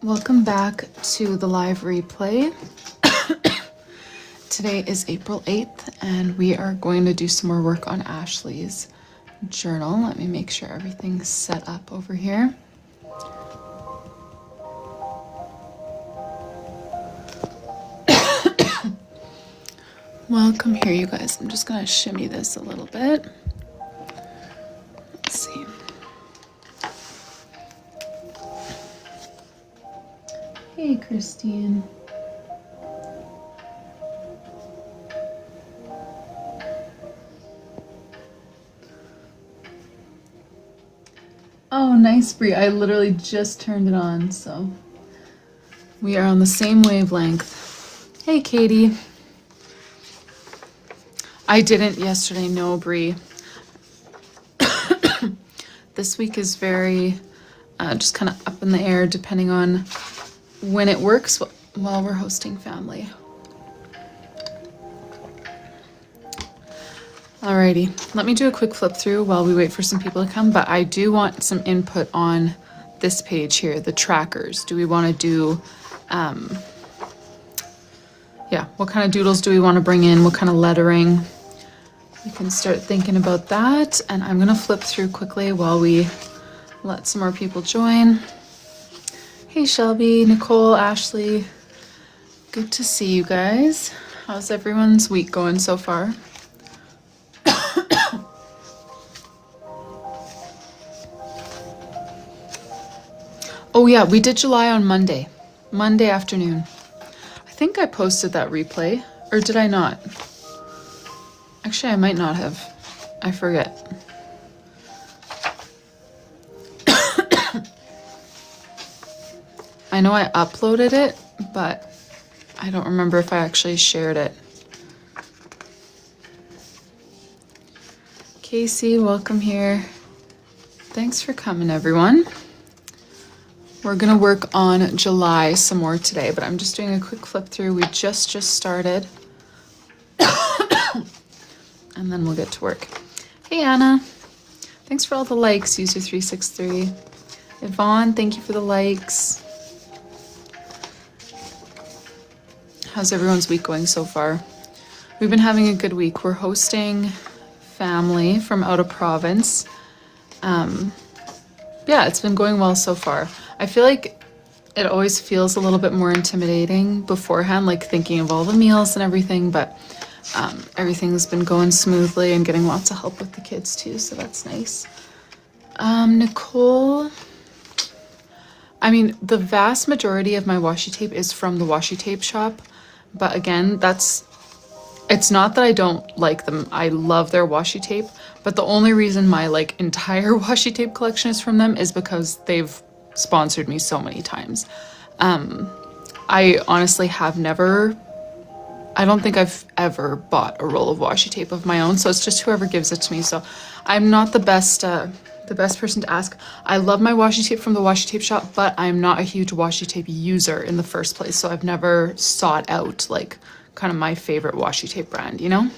Welcome back to the live replay. Today is April 8th and we are going to do some more work on Ashley's journal. Let me make sure everything's set up over here. Welcome here, you guys. I'm just gonna shimmy this a little bit. Let's see. Hey, Christine. Oh, nice, Brie. I literally just turned it on, so we are on the same wavelength. Hey, Katie. I didn't yesterday, no, Brie. This week is very just kind of up in the air depending on when it works while we're hosting family. Alrighty, let me do a quick flip through while we wait for some people to come, but I do want some input on this page here, the trackers. Do we want to do, yeah, what kind of doodles do we want to bring in? What kind of lettering? We can start thinking about that, and I'm gonna flip through quickly while we let some more people join. Hey Shelby, Nicole, Ashley, good to see you guys. How's everyone's week going so far? Oh yeah, we did July on Monday afternoon. I think I posted that replay, or did I not? Actually, I might not have. I forget. I know I uploaded it, but I don't remember if I actually shared it. Casey, welcome here. Thanks for coming, everyone. We're gonna work on July some more today, but I'm just doing a quick flip through. We just started. And then we'll get to work. Hey, Anna. Thanks for all the likes, user363. Yvonne, thank you for the likes. How's everyone's week going so far? We've been having a good week. We're hosting family from out of province. Yeah, it's been going well so far. I feel like it always feels a little bit more intimidating beforehand, like thinking of all the meals and everything, but everything's been going smoothly and getting lots of help with the kids too, so that's nice. Nicole, I mean, the vast majority of my washi tape is from the washi tape shop, but again, it's not that I don't like them. I love their washi tape, but the only reason my entire washi tape collection is from them is because they've sponsored me so many times. I honestly have never, I don't think I've ever bought a roll of washi tape of my own, so it's just whoever gives it to me. So I'm not the best person to ask. I love my washi tape from the washi tape shop, but I'm not a huge washi tape user in the first place, so I've never sought out kind of my favorite washi tape brand, you know?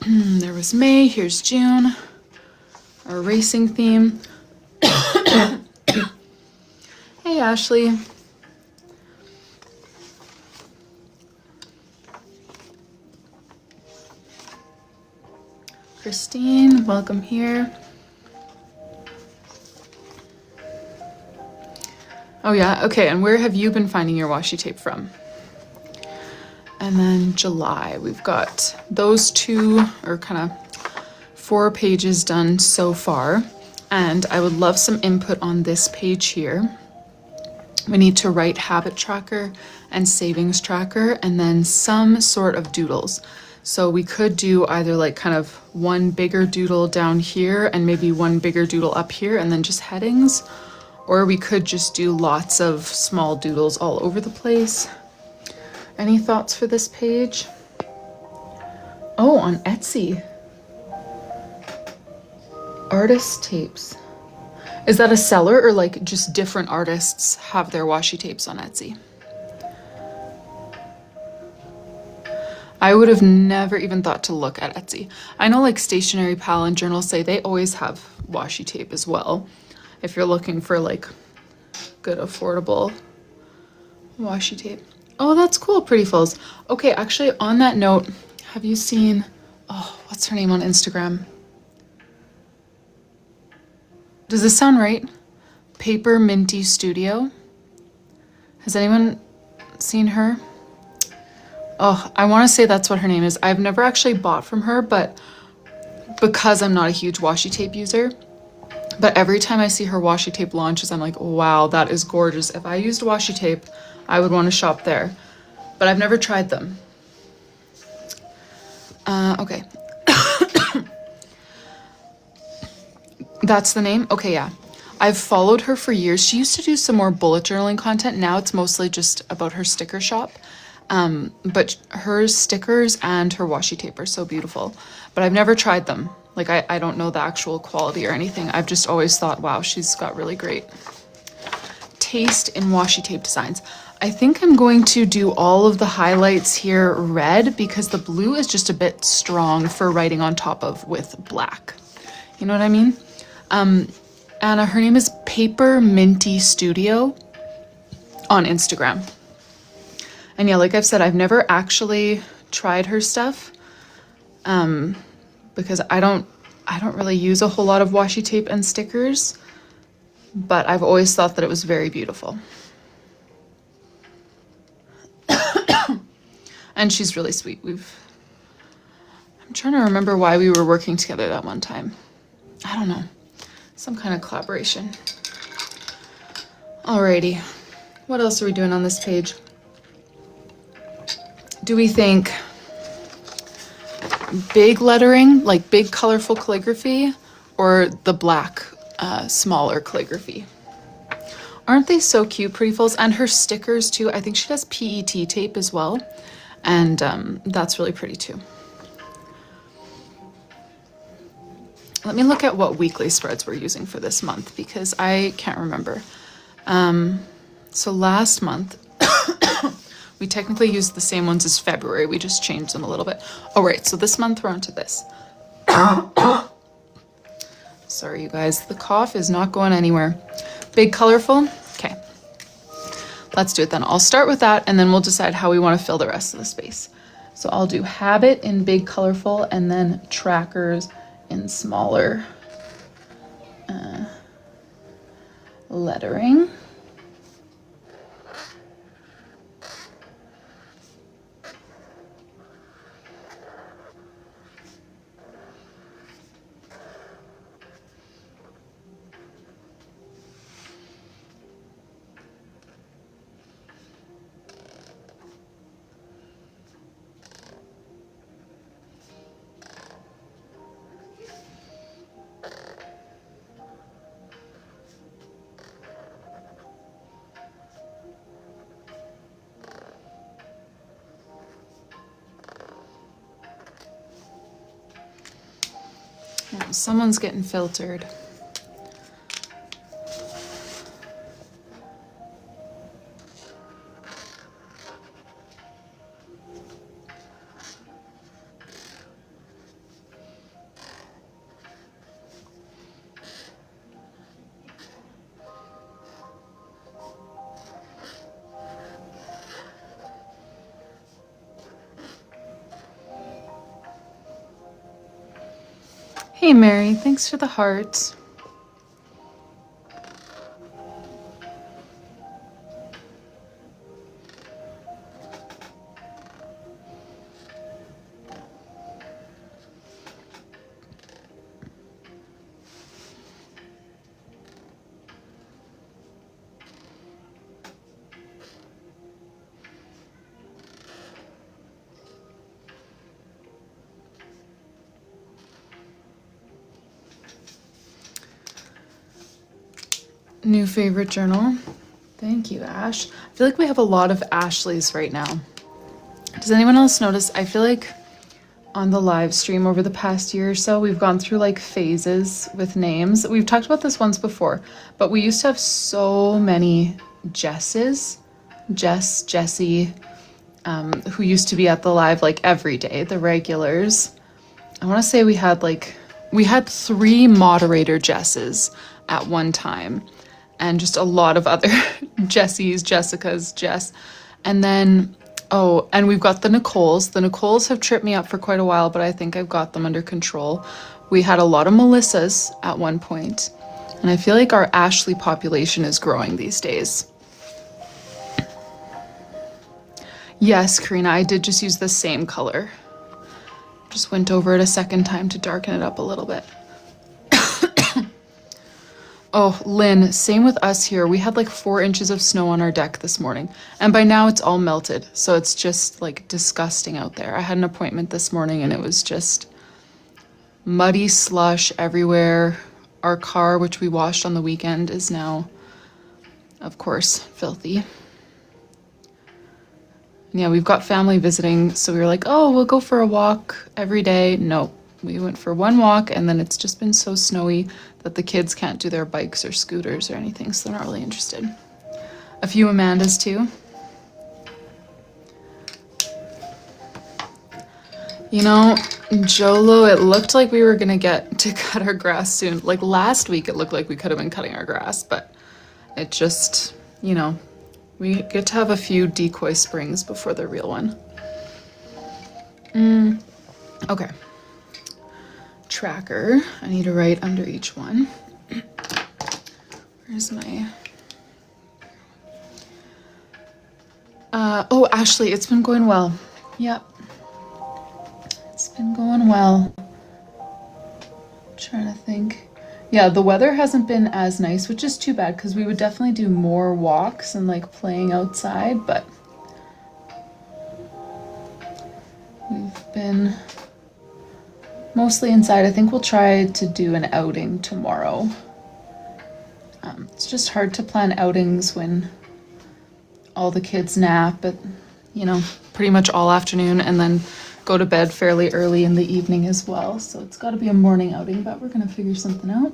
There was May, here's June, our racing theme. Hey, Ashley. Christine, welcome here. Oh yeah, okay, and where have you been finding your washi tape from? And then July, we've got those two, or kind of 4 pages done so far. And I would love some input on this page here. We need to write habit tracker and savings tracker, and then some sort of doodles. So we could do either kind of one bigger doodle down here and maybe one bigger doodle up here and then just headings. Or we could just do lots of small doodles all over the place. Any thoughts for this page? Oh, on Etsy. Artist tapes. Is that a seller or just different artists have their washi tapes on Etsy? I would have never even thought to look at Etsy. I know Stationery Pal and Journal say they always have washi tape as well. If you're looking for good, affordable washi tape. Oh, that's cool, Prettyfuls. Okay, actually, on that note, have you seen, oh, what's her name on Instagram? Does this sound right? Paper Minty Studio. Has anyone seen her? Oh, I want to say that's what her name is. I've never actually bought from her, but because I'm not a huge washi tape user, but every time I see her washi tape launches, I'm like, wow, that is gorgeous. If I used washi tape, I would want to shop there, but I've never tried them. Okay. That's the name? Okay, yeah. I've followed her for years. She used to do some more bullet journaling content. Now it's mostly just about her sticker shop. But her stickers and her washi tape are so beautiful. But I've never tried them. Like, I don't know the actual quality or anything. I've just always thought, wow, she's got really great taste in washi tape designs. I think I'm going to do all of the highlights here red because the blue is just a bit strong for writing on top of with black. You know what I mean? Anna, her name is Paper Minty Studio on Instagram. And yeah, like I've said, I've never actually tried her stuff because I don't really use a whole lot of washi tape and stickers, but I've always thought that it was very beautiful. And she's really sweet. I'm trying to remember why we were working together that one time. I don't know. Some kind of collaboration. Alrighty. What else are we doing on this page? Do we think big lettering, like big colorful calligraphy, or the black, smaller calligraphy? Aren't they so cute, Prettyfuls? And her stickers too. I think she does PET tape as well. And that's really pretty too. Let me look at what weekly spreads we're using for this month because I can't remember. So last month, we technically used the same ones as February. We just changed them a little bit. Oh, right. So this month we're onto this. Sorry, you guys. The cough is not going anywhere. Big colorful. Okay. Let's do it then. I'll start with that and then we'll decide how we want to fill the rest of the space. So I'll do habit in big colorful and then trackers in smaller lettering. Someone's getting filtered. Hey Mary, thanks for the heart. New favorite journal. Thank you, Ash. I feel like we have a lot of Ashleys right now. Does anyone else notice? I feel like on the live stream over the past year or so, we've gone through like phases with names. We've talked about this once before, but we used to have so many Jesses. Jess, Jessie, who used to be at the live like every day, the regulars. I want to say we had 3 moderator Jesses at one time. and just a lot of other Jessies, Jessicas, Jess. And then, oh, and we've got the Nicoles. The Nicoles have tripped me up for quite a while, but I think I've got them under control. We had a lot of Melissas at one point, and I feel like our Ashley population is growing these days. Yes, Karina, I did just use the same color. Just went over it a second time to darken it up a little bit. Oh, Lynn, same with us here. We had like 4 inches of snow on our deck this morning, and by now it's all melted, so it's just like disgusting out there. I had an appointment this morning and it was just muddy slush everywhere. Our car, which we washed on the weekend, is now, of course, filthy. Yeah, we've got family visiting, so we were like, oh, we'll go for a walk every day. Nope. We went for one walk, and then it's just been so snowy that the kids can't do their bikes or scooters or anything, so they're not really interested. A few Amandas, too. You know, Jolo, it looked like we were going to get to cut our grass soon. Like last week, it looked like we could have been cutting our grass, but it just, you know, we get to have a few decoy springs before the real one. Okay. Tracker. I need to write under each one. Where's my... oh, Ashley, it's been going well. Yep. It's been going well. I'm trying to think. Yeah, the weather hasn't been as nice, which is too bad because we would definitely do more walks and like playing outside, but we've been mostly inside. I think we'll try to do an outing tomorrow. It's just hard to plan outings when all the kids nap at, you know, pretty much all afternoon and then go to bed fairly early in the evening as well. So it's got to be a morning outing, but we're going to figure something out.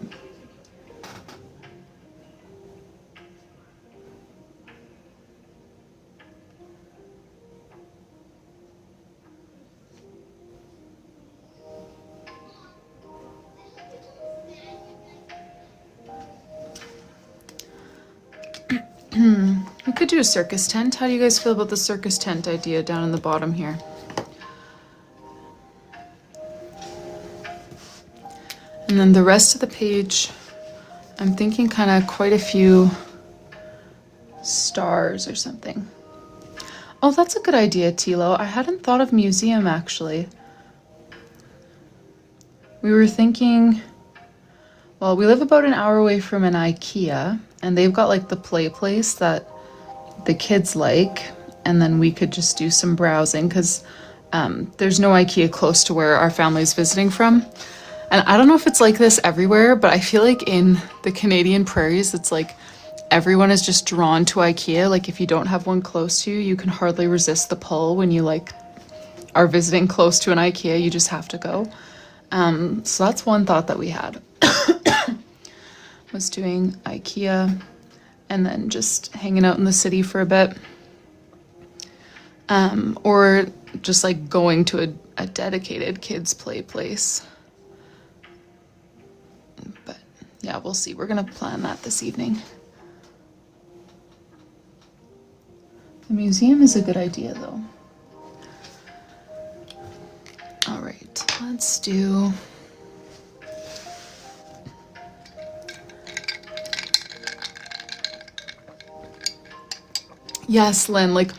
We could do a circus tent. How do you guys feel about the circus tent idea down in the bottom here? And then the rest of the page, I'm thinking kind of quite a few stars or something. Oh, that's a good idea, Tilo. I hadn't thought of museum, actually. We were thinking, well, we live about an hour away from an IKEA, and they've got like the play place that the kids like, and then we could just do some browsing because there's no IKEA close to where our family's visiting from. And I don't know if it's like this everywhere, but I feel like in the Canadian prairies, it's like everyone is just drawn to IKEA. Like if you don't have one close to you, you can hardly resist the pull when you like are visiting close to an IKEA. You just have to go. So that's one thought that we had. Was doing IKEA and then just hanging out in the city for a bit. Or just like going to a dedicated kids play place. But yeah, we'll see. We're gonna plan that this evening. The museum is a good idea though. All right, let's do... Yes, Lynn, like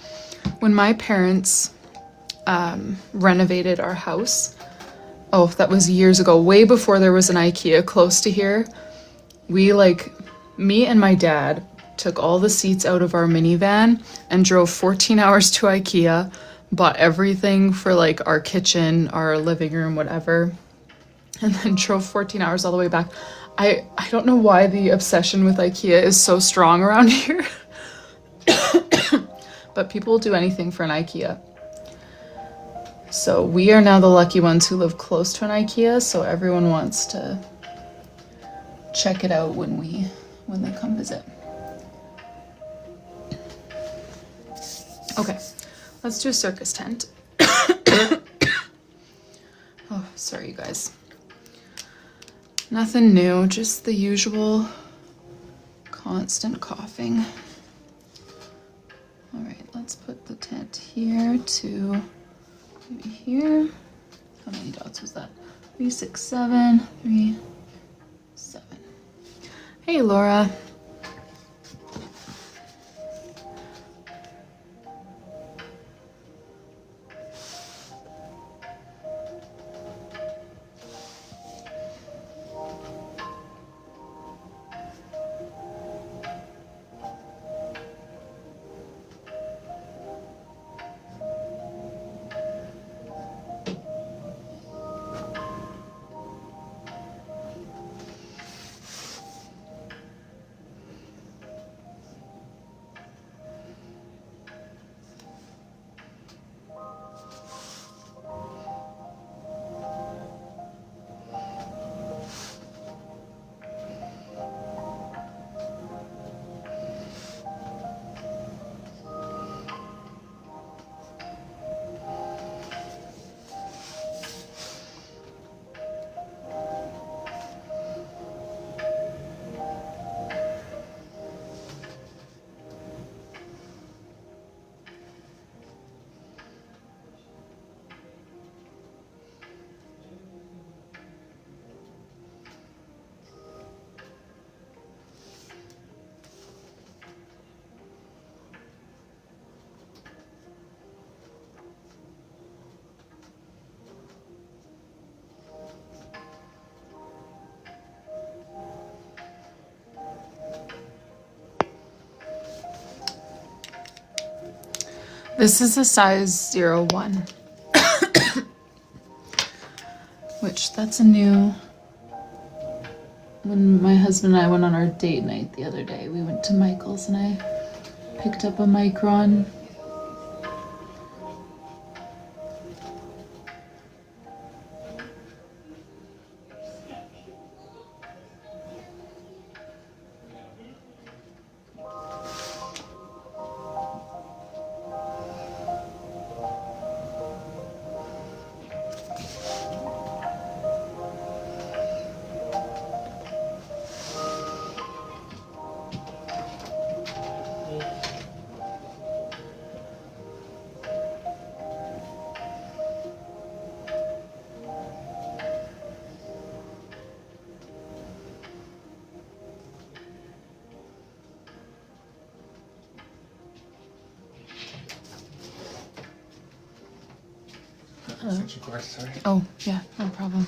when my parents renovated our house, oh, that was years ago, way before there was an IKEA close to here, we like, me and my dad took all the seats out of our minivan and drove 14 hours to IKEA, bought everything for like our kitchen, our living room, whatever, and then drove 14 hours all the way back. I don't know why the obsession with IKEA is so strong around here. But people will do anything for an IKEA. So we are now the lucky ones who live close to an IKEA, so everyone wants to check it out when they come visit. Okay, let's do a circus tent. Oh, sorry you guys. Nothing new, just the usual constant coughing. All right, let's put the tent here to maybe here. How many dots was that? 3, 6, 7, 3, 7. Hey, Laura. This is a size 01, which that's a new, when my husband and I went on our date night the other day, we went to Michael's and I picked up a micron. Sorry. Oh, yeah, no problem.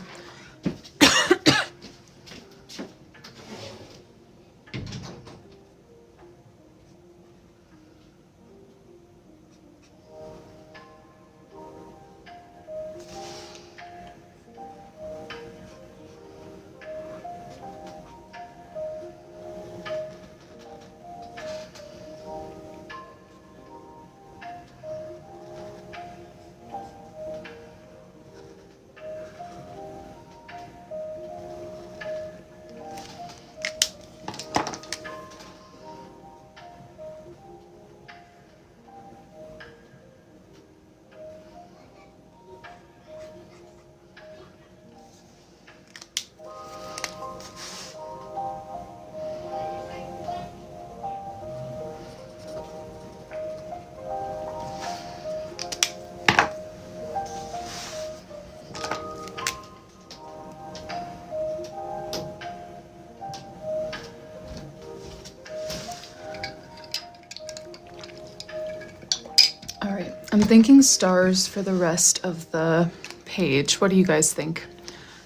All right, I'm thinking stars for the rest of the page. What do you guys think?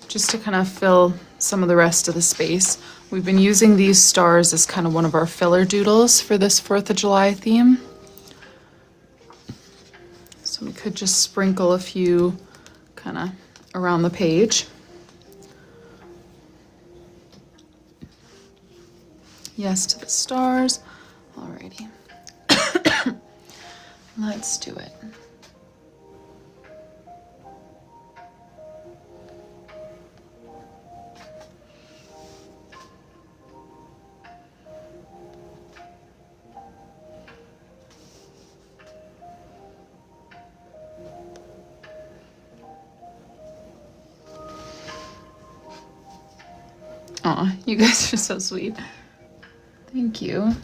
Just to kind of fill some of the rest of the space. We've been using these stars as kind of one of our filler doodles for this 4th of July theme. So we could just sprinkle a few kind of around the page. Yes to the stars. Alrighty. Let's do it. Aw, you guys are so sweet. Thank you.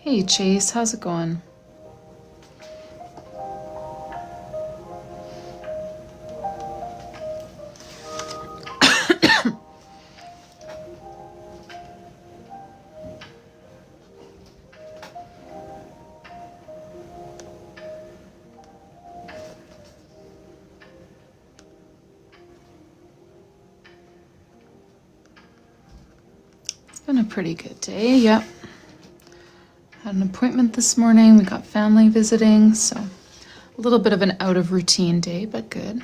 Hey Chase, how's it going? It's been a pretty good day, yep. Had an appointment this morning, we got family visiting, so a little bit of an out of routine day, but good.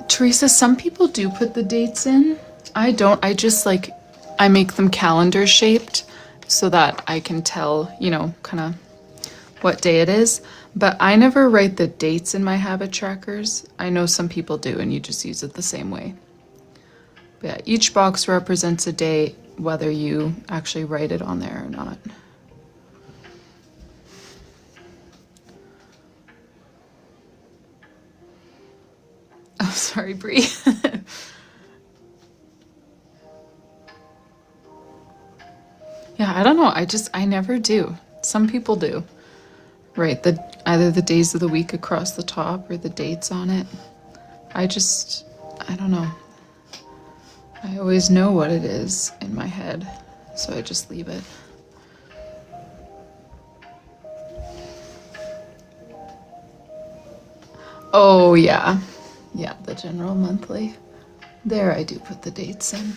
Teresa, some people do put the dates in. I don't. I just I make them calendar shaped so that I can tell, you know, kind of what day it is. But I never write the dates in my habit trackers. I know some people do, and you just use it the same way. But yeah, each box represents a day, whether you actually write it on there or not. Oh, sorry, Bree. Yeah, I don't know. I never do. Some people do. Right, either the days of the week across the top or the dates on it. I don't know. I always know what it is in my head, so I just leave it. Oh, yeah. Yeah, the general monthly. There I do put the dates in.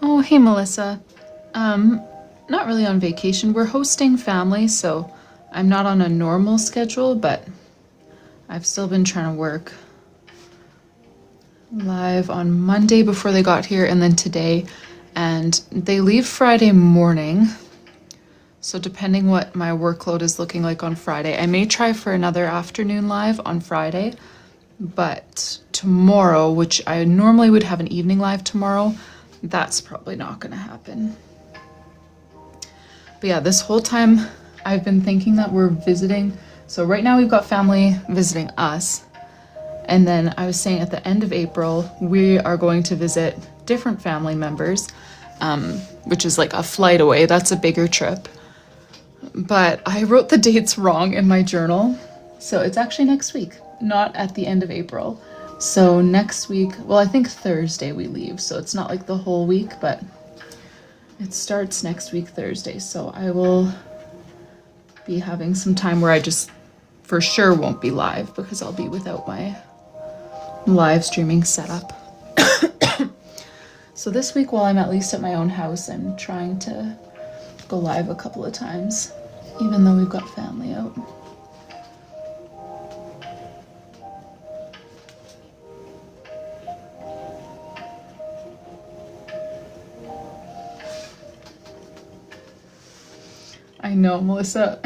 Oh, hey, Melissa. Not really on vacation. We're hosting family, so I'm not on a normal schedule, but I've still been trying to work live on Monday before they got here, and then today. And they leave Friday morning, So depending what my workload is looking like on Friday, I may try for another afternoon live on Friday, but tomorrow, which I normally would have an evening live tomorrow, that's probably not gonna happen. But yeah, this whole time I've been thinking that we're visiting. So right now we've got family visiting us. And then I was saying at the end of April, we are going to visit different family members, which is like a flight away. That's a bigger trip. But I wrote the dates wrong in my journal. So it's actually next week, not at the end of April. So next week, well, I think Thursday we leave. So it's not like the whole week, but it starts next week, Thursday. So I will be having some time where I just for sure won't be live because I'll be without my live streaming setup. So this week, while I'm at least at my own house, I'm trying to go live a couple of times, even though we've got family out. I know, Melissa.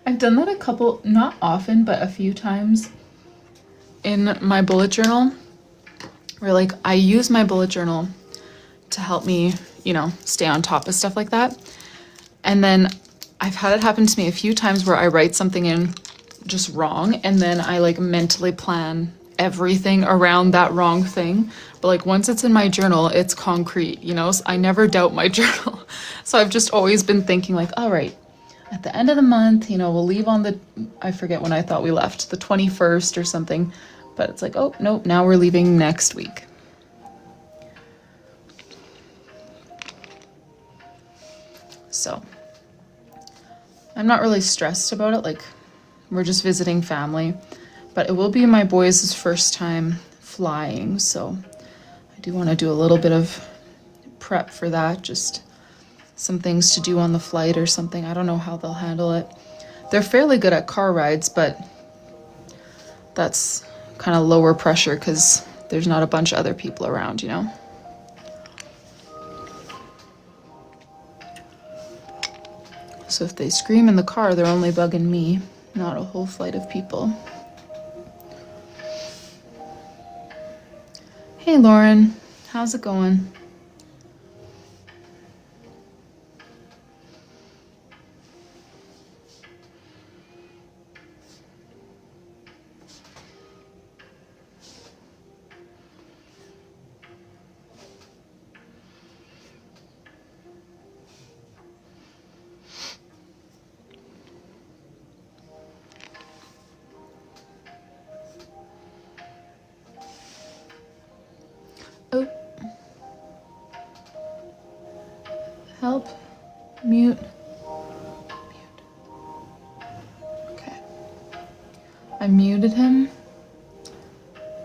I've done that a couple, not often, but a few times in my bullet journal, where like I use my bullet journal to help me, you know, stay on top of stuff like that. And then I've had it happen to me a few times where I write something in just wrong, and then I like mentally plan everything around that wrong thing. But like once it's in my journal, it's concrete, you know, so I never doubt my journal. So I've just always been thinking like, all right, at the end of the month, you know, we'll leave on the, I forget when I thought we left, the 21st or something. But it's like, oh, nope, now we're leaving next week. So I'm not really stressed about it. Like, we're just visiting family. But it will be my boys' first time flying. So I do want to do a little bit of prep for that. Just some things to do on the flight or something. I don't know how they'll handle it. They're fairly good at car rides, but that's kind of lower pressure because there's not a bunch of other people around, you know? So if they scream in the car, they're only bugging me, not a whole flight of people. Hey, Lauren, how's it going? Oh. Help. Mute. Mute. Okay. I muted him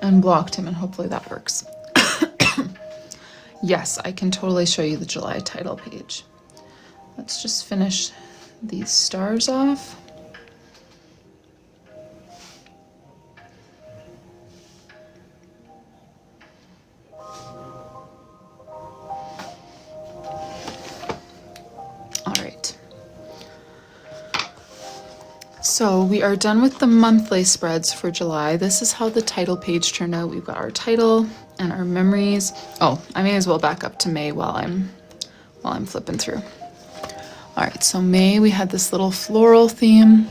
and blocked him, and hopefully that works. Yes, I can totally show you the July title page. Let's just finish these stars off. So we are done with the monthly spreads for July. This is how the title page turned out. We've got our title and our memories. Oh, I may as well back up to May while I'm flipping through. All right, so May, we had this little floral theme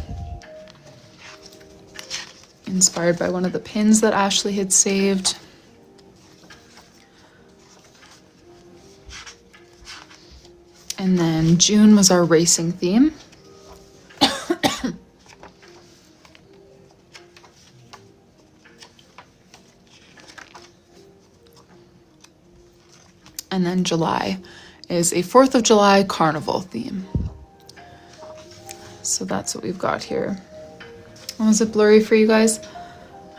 inspired by one of the pins that Ashley had saved. And then June was our racing theme. And then July is a 4th of July carnival theme. So that's what we've got here. Oh, is it blurry for you guys?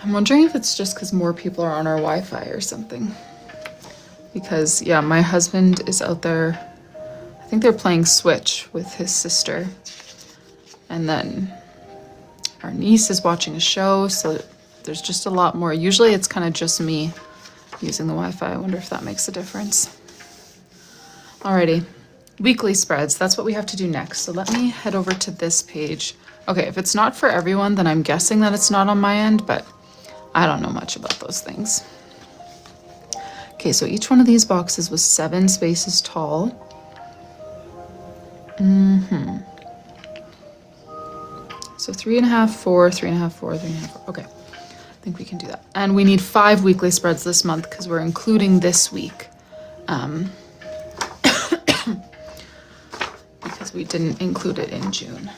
I'm wondering if it's just because more people are on our Wi-Fi or something. Because, yeah, my husband is out there. I think they're playing Switch with his sister. And then our niece is watching a show, so there's just a lot more. Usually it's kind of just me using the Wi-Fi. I wonder if that makes a difference. Alrighty, weekly spreads, that's what we have to do next. So let me head over to this page. Okay, if it's not for everyone, then I'm guessing that it's not on my end, but I don't know much about those things. Okay, so each one of these boxes was 7 spaces tall. So 3.5, 4, 3.5, 4, 3.5, 4. Okay, I think we can do that. And we need 5 weekly spreads this month because we're including this week. Because we didn't include it in June.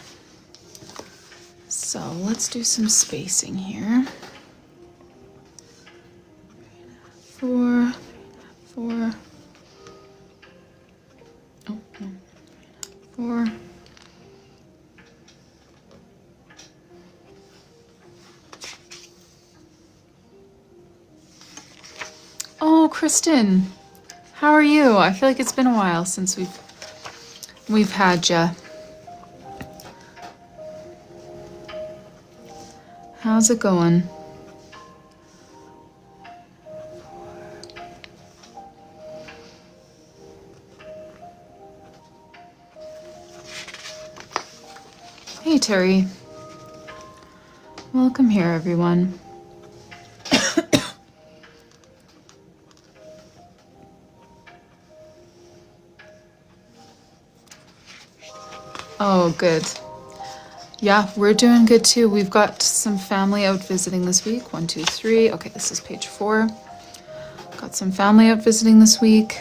So let's do some spacing here. 4, 4. Oh, no. 4. Oh, Kristen, how are you? I feel like it's been a while since we've had ya. How's it going? Hey, Terry. Welcome here, everyone. Oh, good. Yeah, we're doing good too. We've got some family out visiting this week. 1, 2, 3. Okay, this is page 4. Got some family out visiting this week.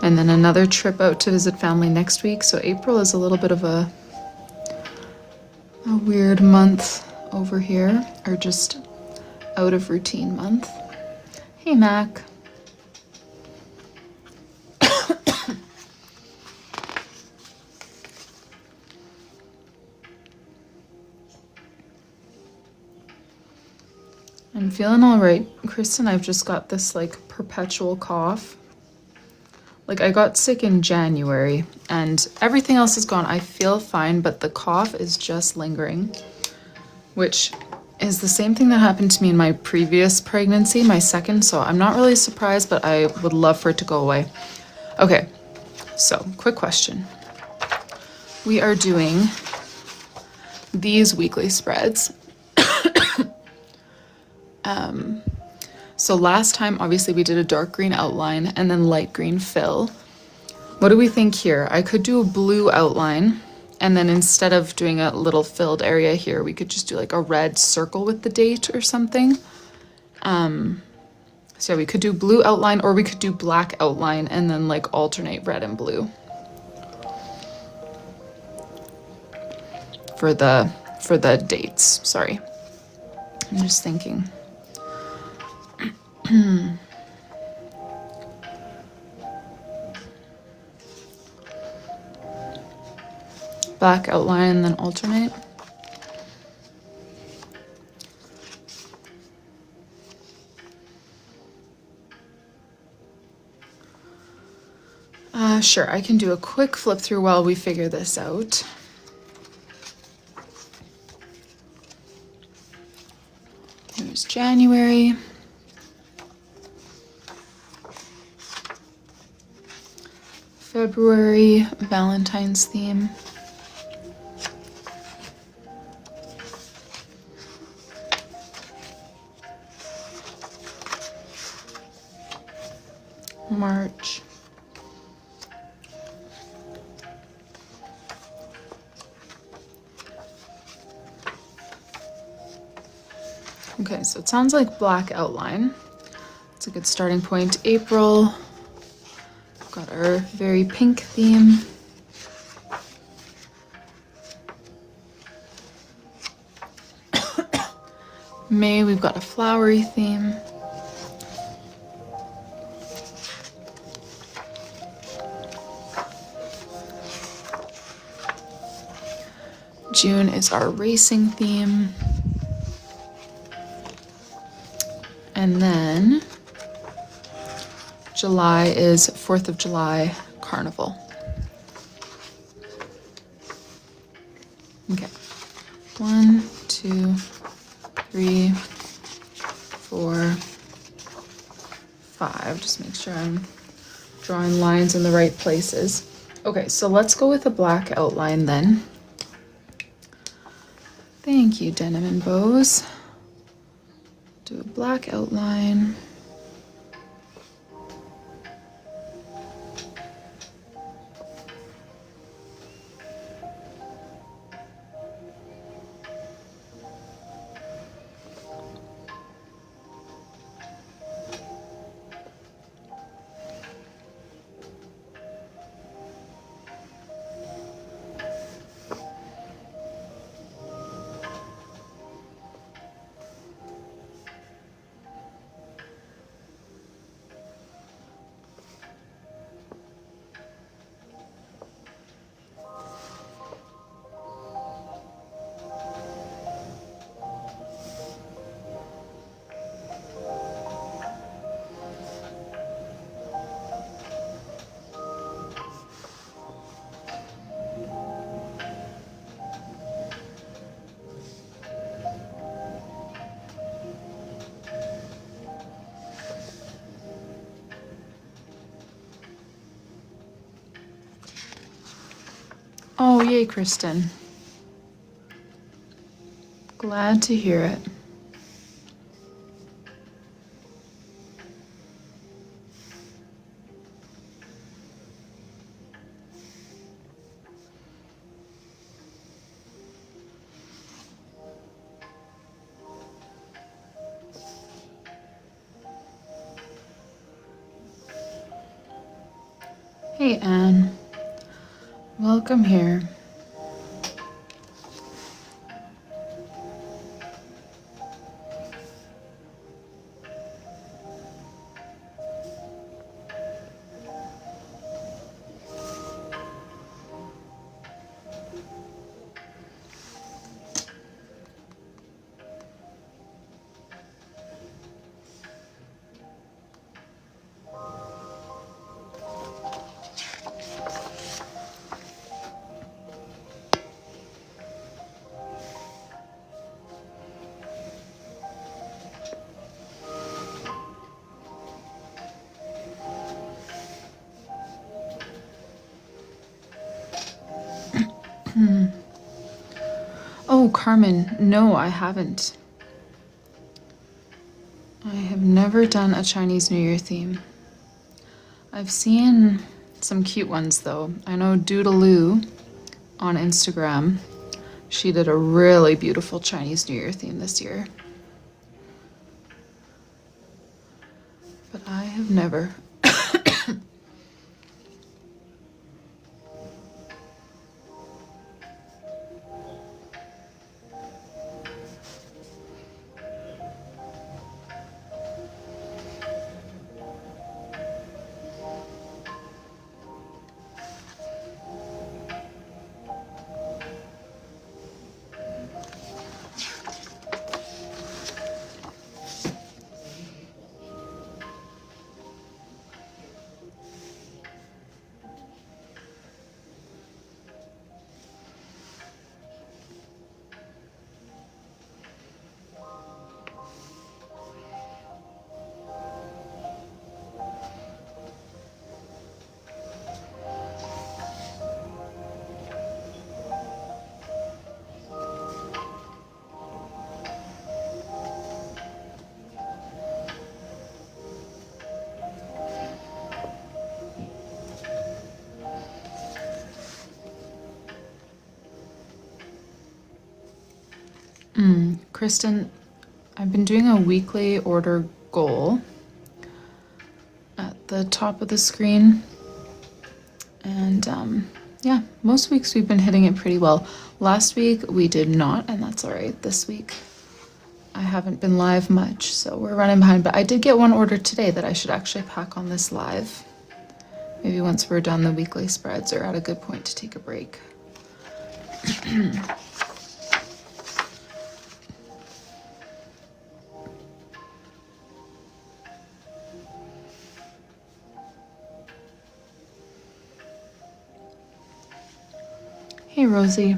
And then another trip out to visit family next week. So April is a little bit of a weird month over here, or just out of routine month. Hey, Mac. I'm feeling all right, Kristen. I've just got this like perpetual cough. Like I got sick in January and everything else is gone. I feel fine, but the cough is just lingering, which is the same thing that happened to me in my previous pregnancy, my second. So I'm not really surprised, but I would love for it to go away. Okay, so quick question. We are doing these weekly spreads. So last time, obviously, we did a dark green outline and then light green fill. What do we think here? I could do a blue outline, and then instead of doing a little filled area here, we could just do like a red circle with the date or something. So we could do blue outline, or we could do black outline and then like alternate red and blue for the dates. Sorry, I'm just thinking. Black outline and then alternate. Sure, I can do a quick flip through while we figure this out. Here's January. February, Valentine's theme. March. Okay, so it sounds like black outline. It's a good starting point. April. Got our very pink theme. May, we've got a flowery theme. June is our racing theme. And then July is 4th of July Carnival. Okay. 1, 2, 3, 4, 5. Just make sure I'm drawing lines in the right places. Okay, so let's go with a black outline then. Thank you, Denim and Bows. Do a black outline. Oh, yay, Kristen. Glad to hear it. Hey, Anne. Welcome here. Oh, Carmen, no, I haven't. I have never done a Chinese New Year theme. I've seen some cute ones though. I know Doodaloo on Instagram. She did a really beautiful Chinese New Year theme this year. But I have never. Kristen, I've been doing a weekly order goal at the top of the screen. And yeah, most weeks we've been hitting it pretty well. Last week we did not, and that's all right. This week I haven't been live much, so we're running behind. But I did get one order today that I should actually pack on this live. Maybe once we're done the weekly spreads are at a good point to take a break. Hey, Rosie.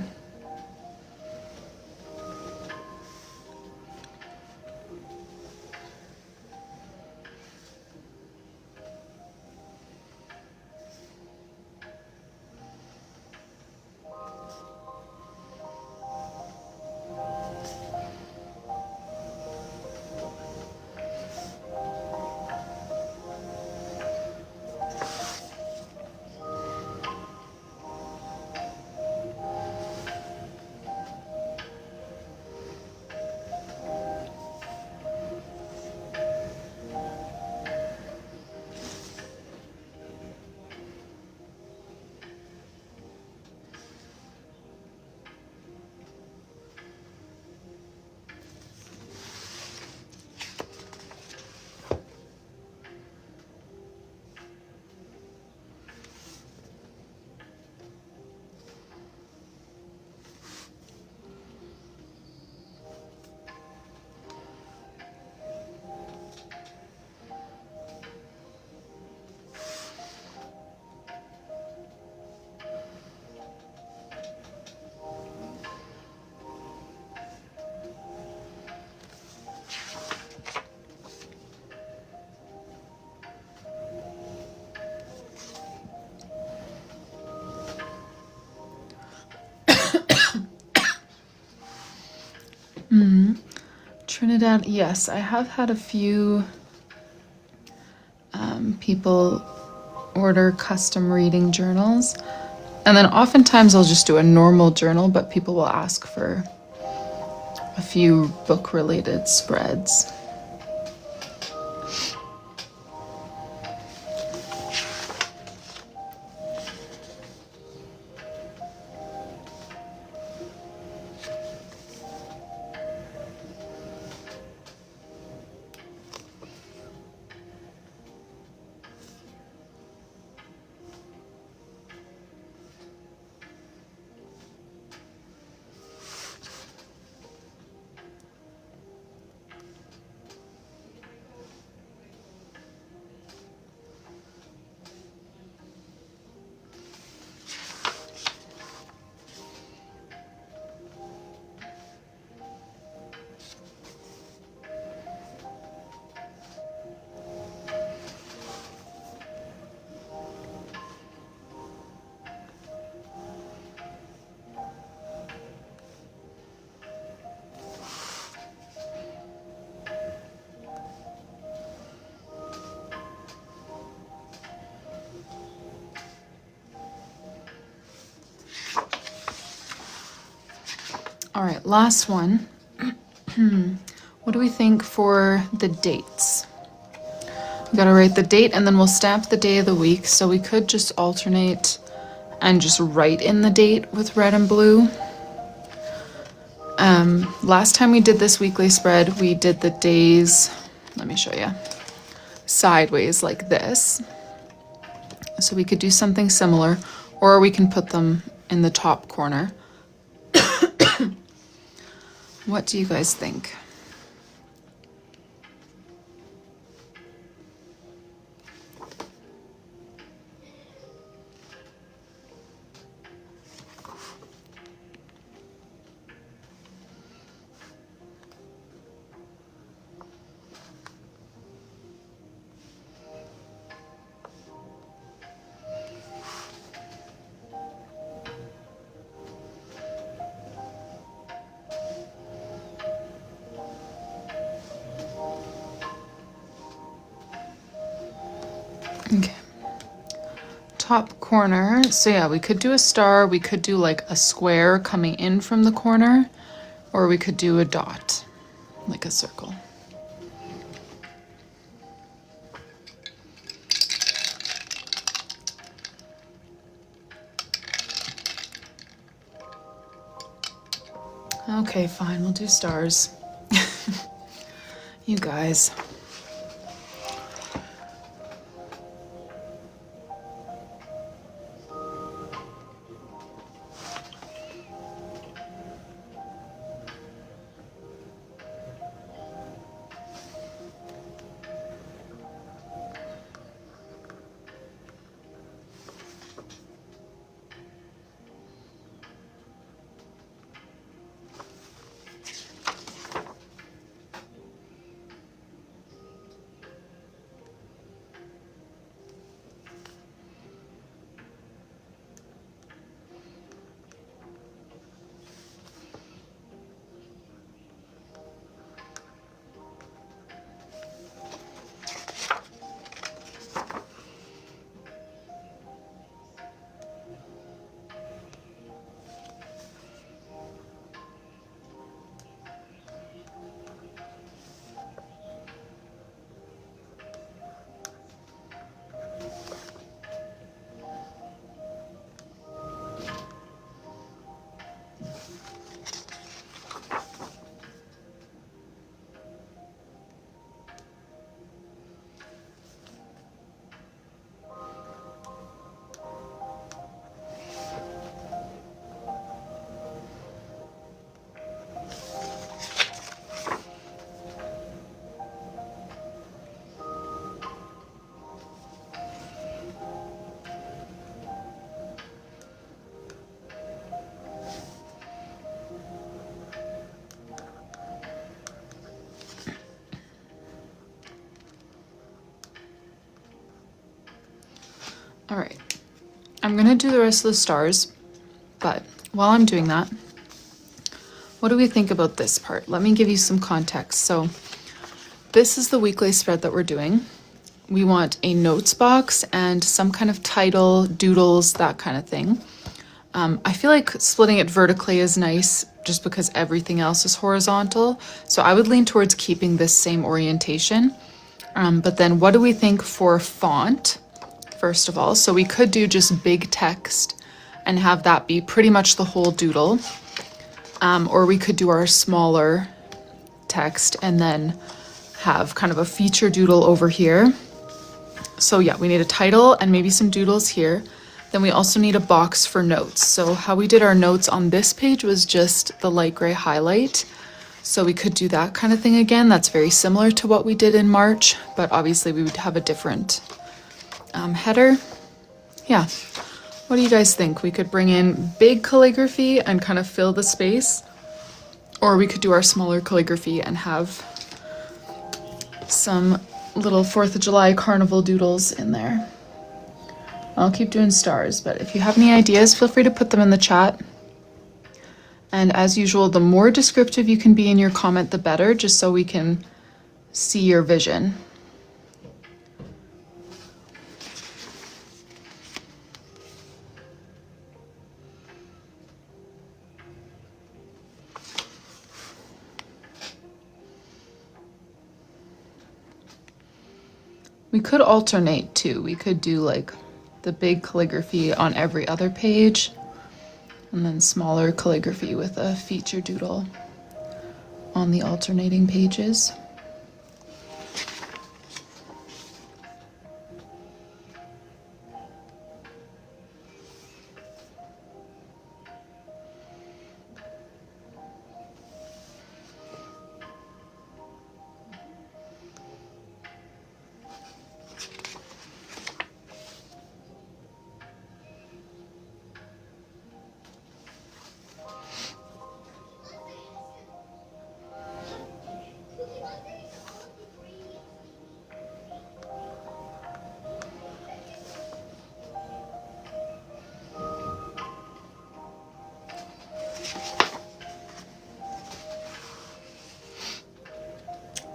Trinidad, yes, I have had a few people order custom reading journals. And then oftentimes I'll just do a normal journal, but people will ask for a few book-related spreads. All right, last one. What do we think for the dates? We gotta write the date and then we'll stamp the day of the week. So we could just alternate and just write in the date with red and blue. Last time we did this weekly spread, we did the days, let me show you, sideways like this. So we could do something similar, or we can put them in the top corner. What do you guys think? Okay. Top corner. So yeah, we could do a star, we could do like a square coming in from the corner, or we could do a dot, like a circle. Okay, fine, we'll do stars. You guys. All right, I'm gonna do the rest of the stars, but while I'm doing that, What do we think about this part? Let me give you some context. So this is the weekly spread that we're doing. We want a notes box and some kind of title, doodles, that kind of thing. I feel like splitting it vertically is nice just because everything else is horizontal. So I would lean towards keeping this same orientation. But then what do we think for font, first of all? So we could do just big text and have that be pretty much the whole doodle. Or we could do our smaller text and then have kind of a feature doodle over here. So yeah, we need a title and maybe some doodles here. Then we also need a box for notes. So how we did our notes on this page was just the light gray highlight. So we could do that kind of thing again. That's very similar to what we did in March, but obviously we would have a different header. Yeah. What do you guys think? We could bring in big calligraphy and kind of fill the space, or we could do our smaller calligraphy and have some little 4th of July carnival doodles in there. I'll keep doing stars, but if you have any ideas, feel free to put them in the chat. And as usual, the more descriptive you can be in your comment, the better, just so we can see your vision. We could alternate too. We could do like the big calligraphy on every other page and then smaller calligraphy with a feature doodle on the alternating pages.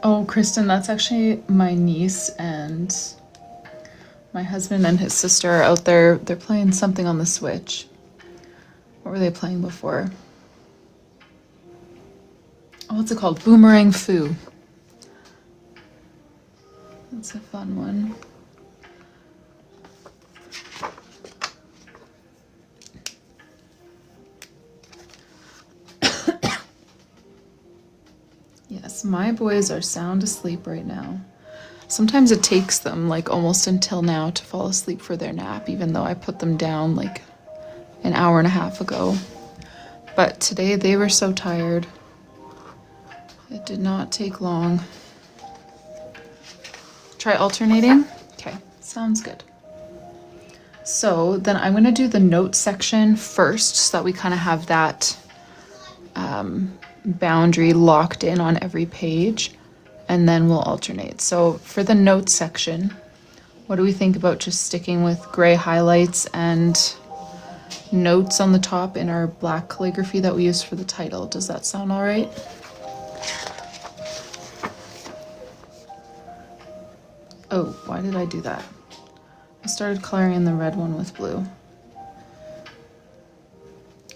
Oh, Kristen, that's actually my niece and my husband and his sister are out there. They're playing something on the Switch. What were they playing before? Oh, what's it called? Boomerang Foo. That's a fun one. Yes, my boys are sound asleep right now. Sometimes it takes them like almost until now to fall asleep for their nap, even though I put them down like an hour and a half ago. But today they were so tired. It did not take long. Try alternating? Okay, sounds good. So then I'm gonna do the notes section first so that we kind of have that boundary locked in on every page, and then we'll alternate. So for the notes section, what do we think about just sticking with gray highlights and notes on the top in our black calligraphy that we used for the title? Does that sound all right? Oh, why did I do that? I started coloring in the red one with blue.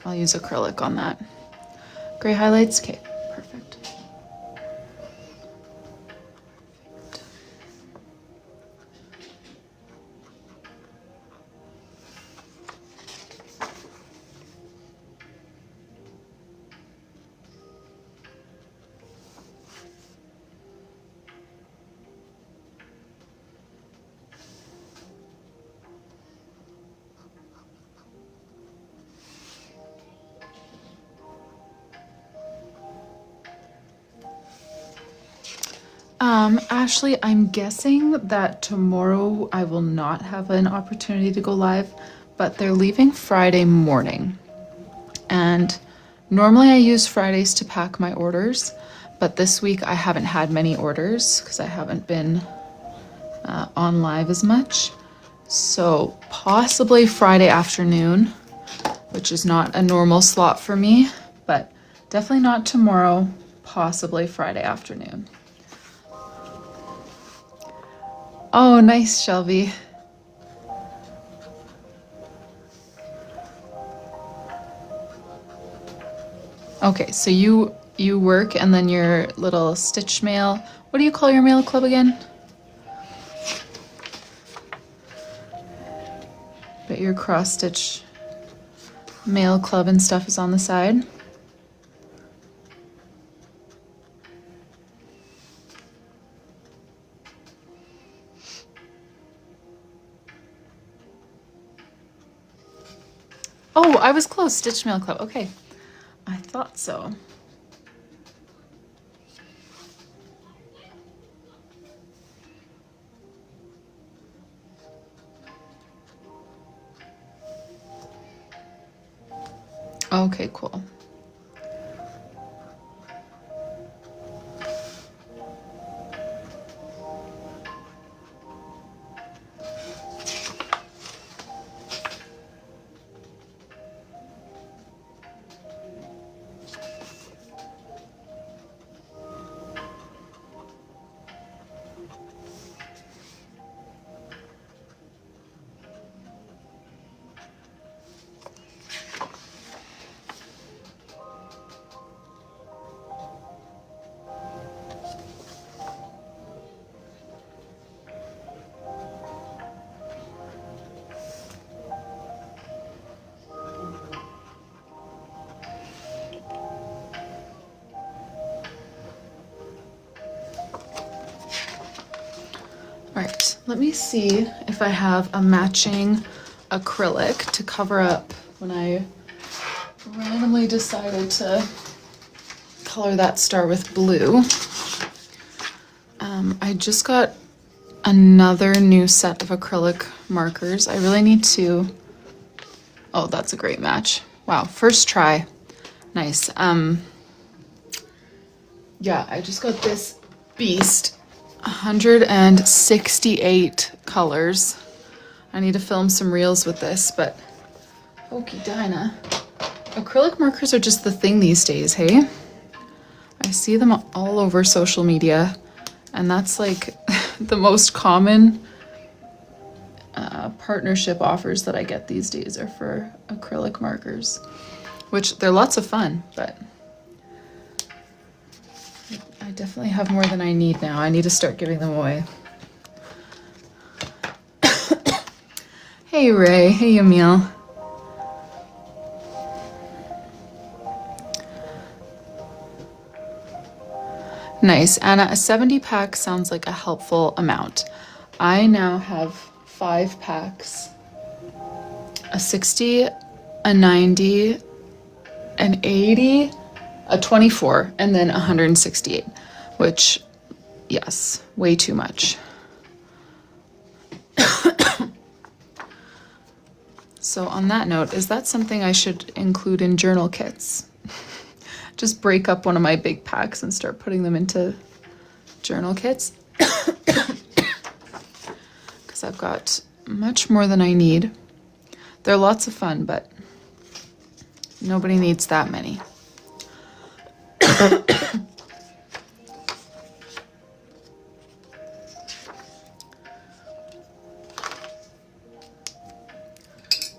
I'll use acrylic on that. Gray highlights, okay, perfect. Ashley, I'm guessing that tomorrow I will not have an opportunity to go live, but they're leaving Friday morning. And normally I use Fridays to pack my orders, but this week I haven't had many orders because I haven't been on live as much. So possibly Friday afternoon, which is not a normal slot for me, but Definitely not tomorrow, possibly Friday afternoon. Oh, nice, Shelby. Okay, so you work and then your little stitch mail. What do you call your mail club again? But your cross stitch mail club and stuff is on the side. Oh, I was close. Stitch mail club. Okay. I thought so. Okay, cool. All right, let me see if I have a matching acrylic to cover up when I randomly decided to color that star with blue. I just got another new set of acrylic markers. I really need to... Oh, that's a great match. Wow, first try. Nice. Yeah, I just got this beast. 168 colors. I need to film some reels with this, but Okie Dinah. Acrylic markers are just the thing these days, hey? I see them all over social media, and that's like the most common partnership offers that I get these days are for acrylic markers, which they're lots of fun, but I definitely have more than I need now. I need to start giving them away. Hey Ray, hey Emil. Nice, Anna, a 70 pack sounds like a helpful amount. I now have 5 packs, a 60, a 90, an 80, a 24, and then 168, which, yes, way too much. So on that note, is that something I should include in journal kits? Just break up one of my big packs and start putting them into journal kits. Because I've got much more than I need. They're lots of fun, but nobody needs that many.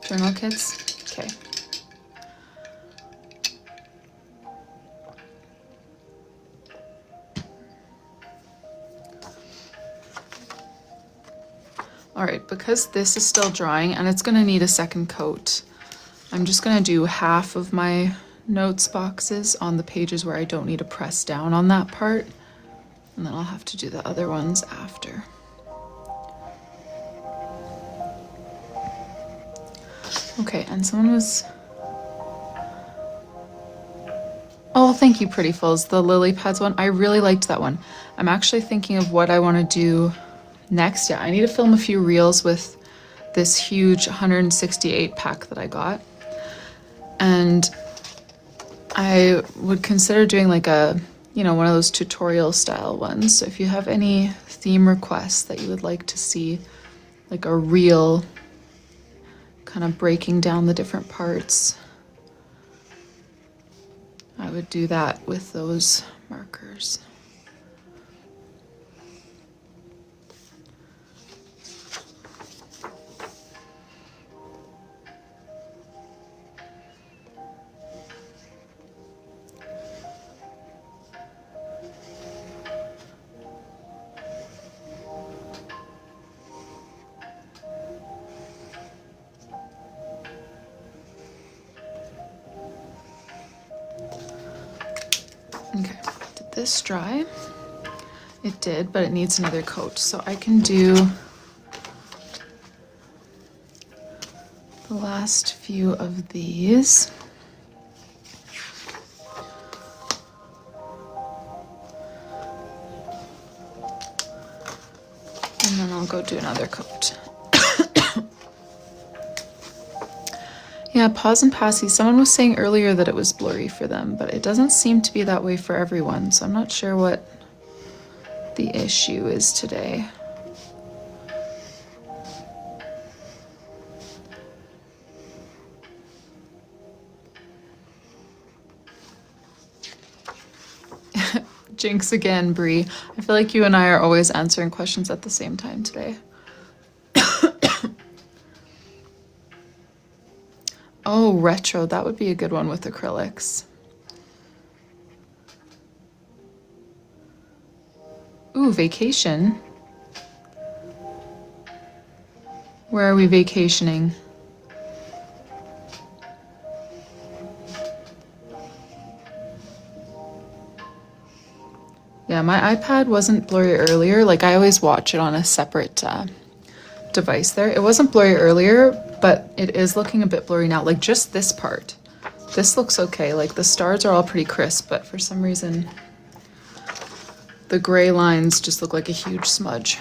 Journal kits? Okay. All right, because this is still drying and it's gonna need a second coat, I'm just gonna do half of my notes boxes on the pages where I don't need to press down on that part, and then I'll have to do the other ones after. Okay, and someone was... Oh, thank you, Pretty Fulls, the lily pads one. I really liked that one. I'm actually thinking of what I want to do next. Yeah, I need to film a few reels with this huge 168 pack that I got. And I would consider doing like a, you know, one of those tutorial style ones. So if you have any theme requests that you would like to see, like a reel kind of breaking down the different parts, I would do that with those markers. Okay, did this dry? It did, but it needs another coat. So I can do the last few of these. And then I'll go do another coat. Yeah, pause and passy. Someone was saying earlier that it was blurry for them, but it doesn't seem to be that way for everyone, so I'm not sure what the issue is today. Jinx again, Bree. I feel like you and I are always answering questions at the same time today. Oh, retro. That would be a good one with acrylics. Ooh, vacation. Where are we vacationing? Yeah, my iPad wasn't blurry earlier. Like, I always watch it on a separate device there. It wasn't blurry earlier, but it is looking a bit blurry now. Like, just this part. This looks okay. Like, the stars are all pretty crisp, but for some reason, the gray lines just look like a huge smudge.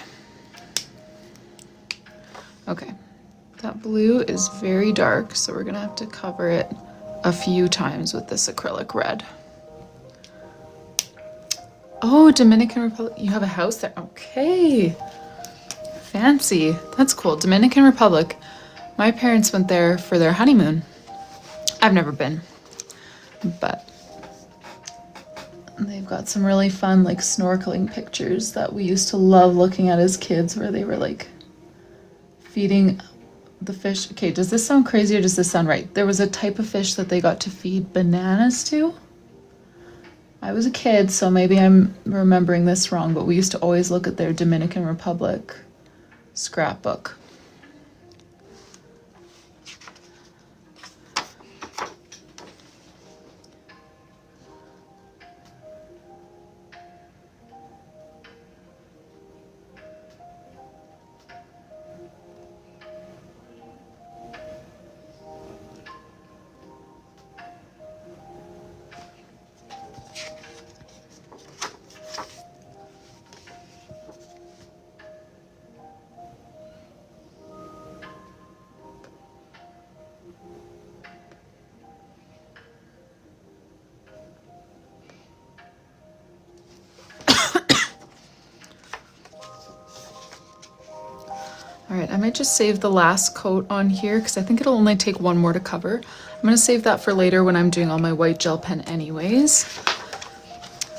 Okay, that blue is very dark, so we're gonna have to cover it a few times with this acrylic red. Oh, Dominican Republic, you have a house there? Okay, fancy, that's cool. Dominican Republic, my parents went there for their honeymoon. I've never been, but they've got some really fun like snorkeling pictures that we used to love looking at as kids, where they were like feeding the fish. Okay, does this sound crazy or does this sound right? There was a type of fish that they got to feed bananas to. I was a kid, so maybe I'm remembering this wrong, but we used to always look at their Dominican Republic scrapbook. All right, I might just save the last coat on here because I think it'll only take one more to cover. I'm gonna save that for later when I'm doing all my white gel pen anyways.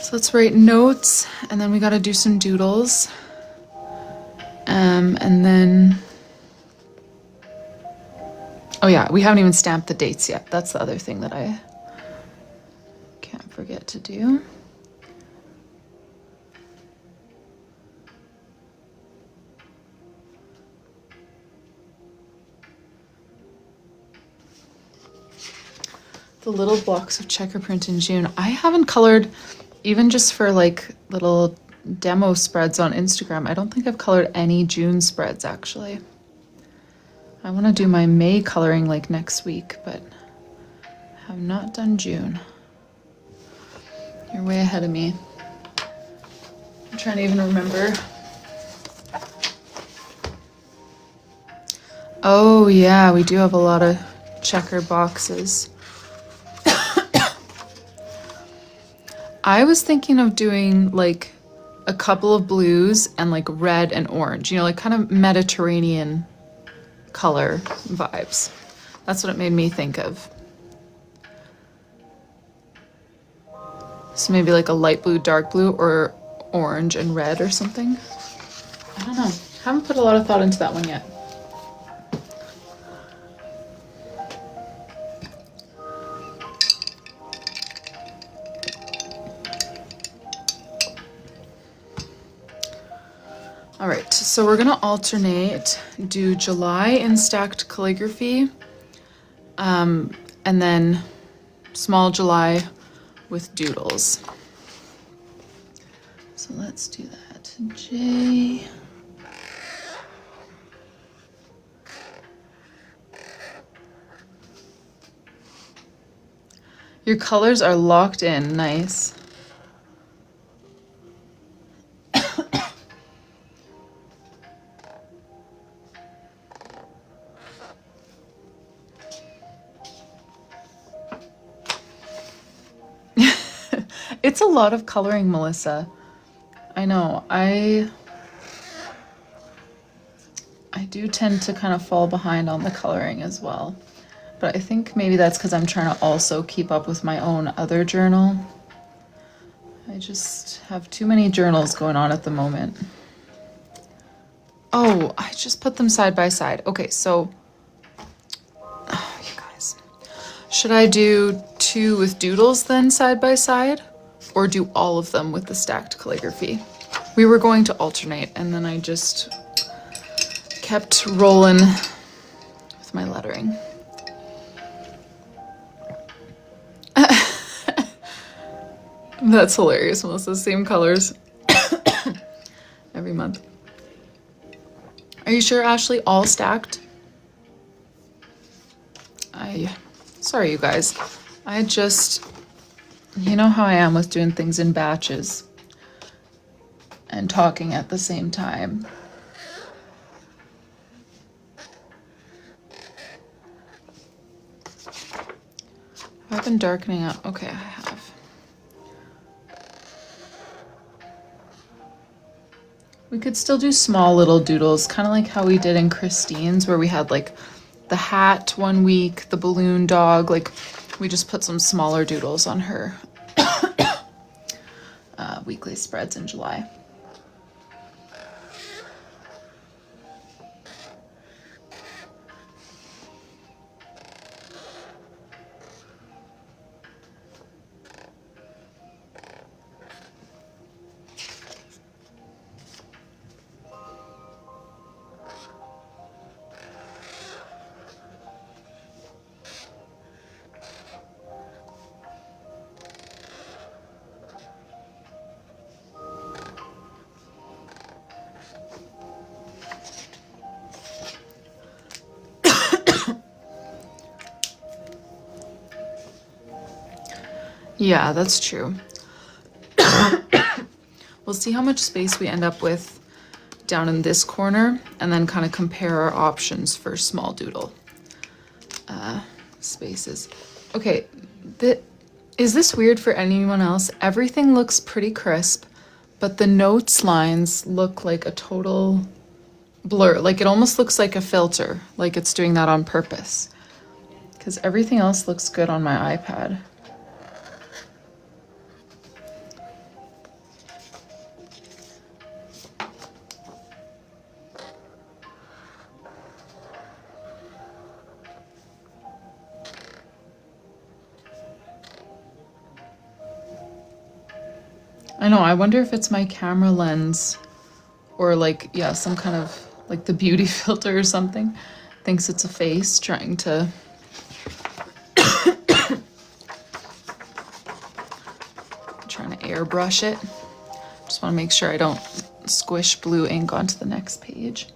So let's write notes, and then we gotta do some doodles. And then, oh yeah, we haven't even stamped the dates yet. That's the other thing that I can't forget to do. The little blocks of checker print in June. I haven't colored, even just for like little demo spreads on Instagram. I don't think I've colored any June spreads actually. I want to do my May coloring like next week, but have not done June. You're way ahead of me. I'm trying to even remember. Oh yeah, we do have a lot of checker boxes. I was thinking of doing like a couple of blues and like red and orange, you know, like kind of Mediterranean color vibes. That's what it made me think of. So maybe like a light blue, dark blue, or orange and red or something. I don't know. Haven't put a lot of thought into that one yet. All right, so we're gonna alternate, do July in stacked calligraphy, and then small July with doodles. So let's do that. J. Your colors are locked in, nice. It's a lot of coloring, Melissa. I know. I do tend to kind of fall behind on the coloring as well. But I think maybe that's because I'm trying to also keep up with my own other journal. I just have too many journals going on at the moment. Oh, I just put them side by side. Okay, so, oh, you guys. Should I do 2 with doodles then side by side? Or do all of them with the stacked calligraphy? We were going to alternate, and then I just kept rolling with my lettering. That's hilarious, Melissa. Same colors every month. Are you sure, Ashley? All stacked? Sorry, you guys. I just, you know how I am with doing things in batches and talking at the same time. I've been darkening out. Okay, I have. We could still do small little doodles, kind of like how we did in Christine's, where we had like the hat one week, the balloon dog, like we just put some smaller doodles on her weekly spreads in July. Yeah, that's true. We'll see how much space we end up with down in this corner and then kind of compare our options for small doodle spaces. Okay, is this weird for anyone else? Everything looks pretty crisp, but the notes lines look like a total blur. Like it almost looks like a filter, like it's doing that on purpose. Because everything else looks good on my iPad. I know, I wonder if it's my camera lens or like, yeah, some kind of like the beauty filter or something. Thinks it's a face trying to airbrush it. Just want to make sure I don't squish blue ink onto the next page.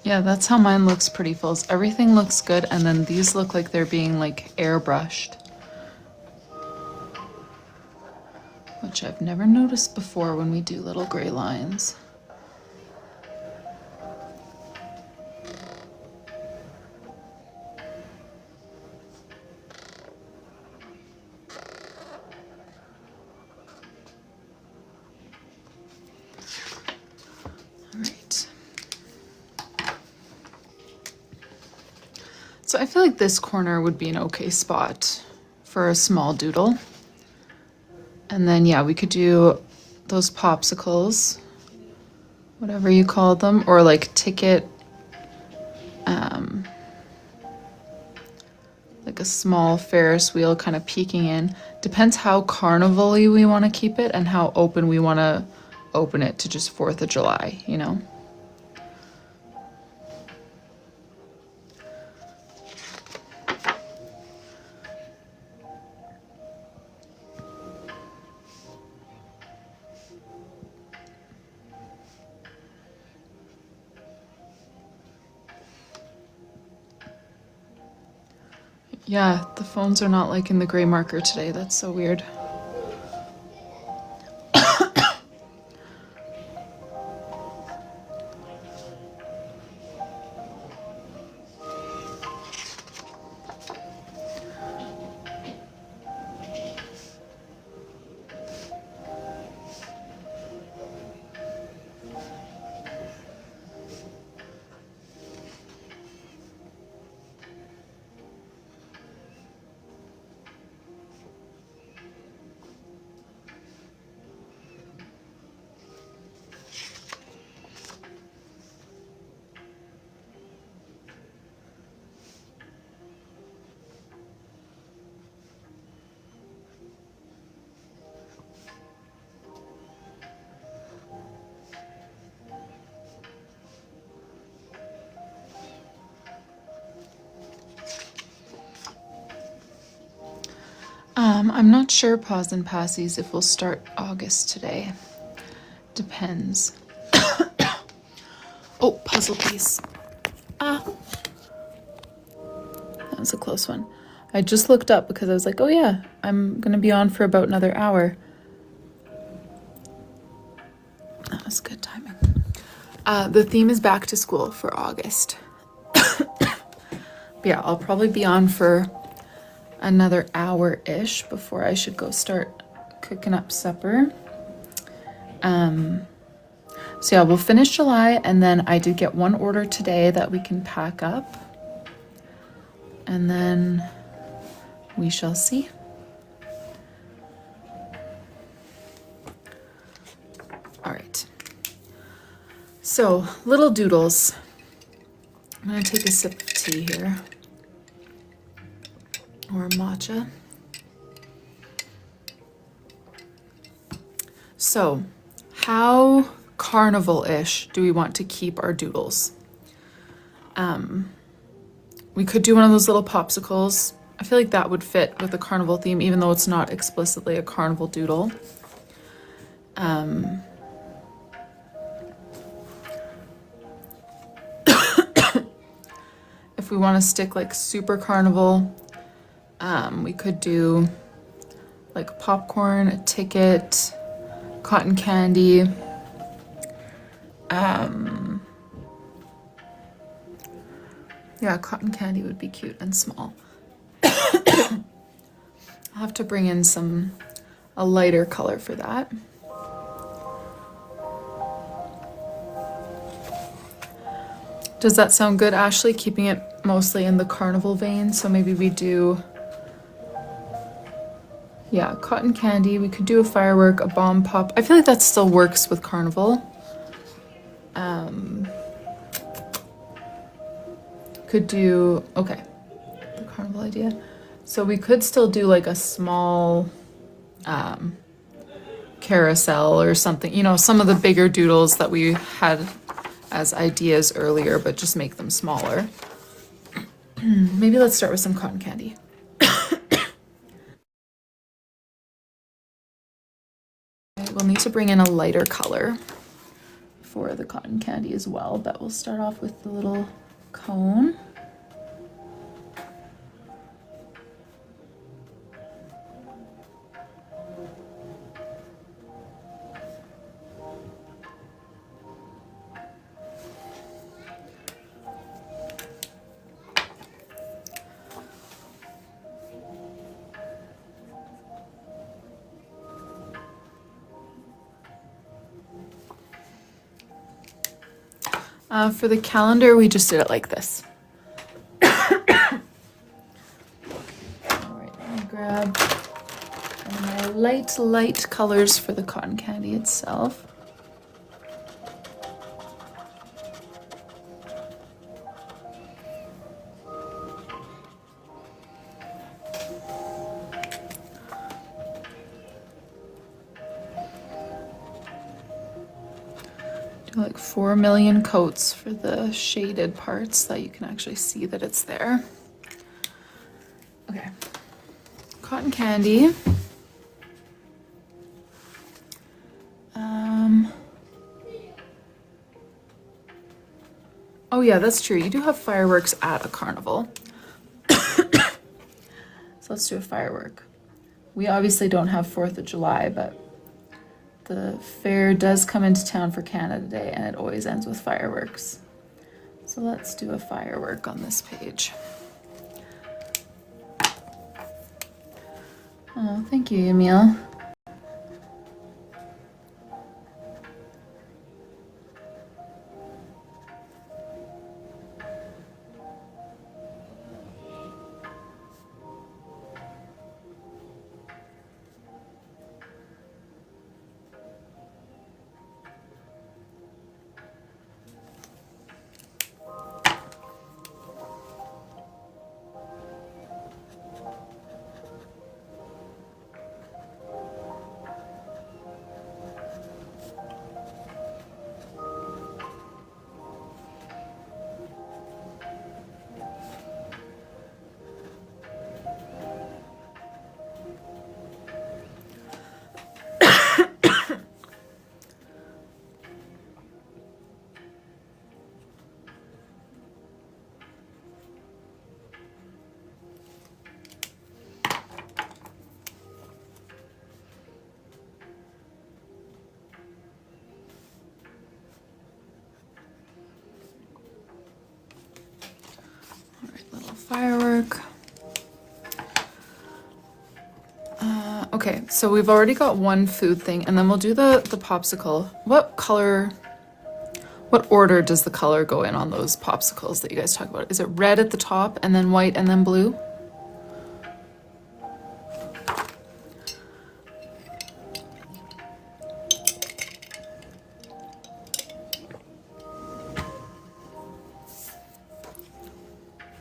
Yeah, that's how mine looks pretty full. Everything looks good, and then these look like they're being like airbrushed. Which I've never noticed before when we do little gray lines. All right. So I feel like this corner would be an okay spot for a small doodle. And then, yeah, we could do those popsicles, whatever you call them, or like ticket, like a small Ferris wheel kind of peeking in. Depends how carnival-y we want to keep it and how open we want to open it to just 4th of July, you know? Yeah, the phones are not liking the gray marker today. That's so weird. I'm not sure, Pause and Passies, if we'll start August today. Depends. Oh, puzzle piece. Ah. That was a close one. I just looked up because I was like, oh yeah, I'm gonna be on for about another hour. That was good timing. The theme is back to school for August. But yeah, I'll probably be on for another hour-ish before I should go start cooking up supper. So yeah, we'll finish July, and then I did get one order today that we can pack up. And then we shall see. All right. So, little doodles. I'm gonna take a sip of tea here. Or matcha. So, how carnival-ish do we want to keep our doodles? We could do one of those little popsicles. I feel like that would fit with the carnival theme, even though it's not explicitly a carnival doodle. If we want to stick like super carnival, we could do like popcorn, a ticket, cotton candy. Yeah, cotton candy would be cute and small. I'll have to bring in a lighter color for that. Does that sound good, Ashley? Keeping it mostly in the carnival vein. So maybe we do, yeah, cotton candy. We could do a firework, a bomb pop. I feel like that still works with carnival. Could do, okay, the carnival idea. So we could still do like a small carousel or something, you know, some of the bigger doodles that we had as ideas earlier, but just make them smaller. Maybe let's start with some cotton candy. We'll need to bring in a lighter color for the cotton candy as well, but we'll start off with the little cone. For the calendar, we just did it like this. All right, let me grab my light colors for the cotton candy itself. Like 4 million coats for the shaded parts that you can actually see that it's there. Okay, cotton candy. Oh yeah, that's true. You do have fireworks at a carnival. So let's do a firework. We obviously don't have 4th of July, but the fair does come into town for Canada Day, and it always ends with fireworks. So let's do a firework on this page. Oh, thank you, Emil. Firework. Okay, so we've already got one food thing, and then we'll do the popsicle. What order does the color go in on those popsicles that you guys talk about? Is it red at the top, and then white, and then blue?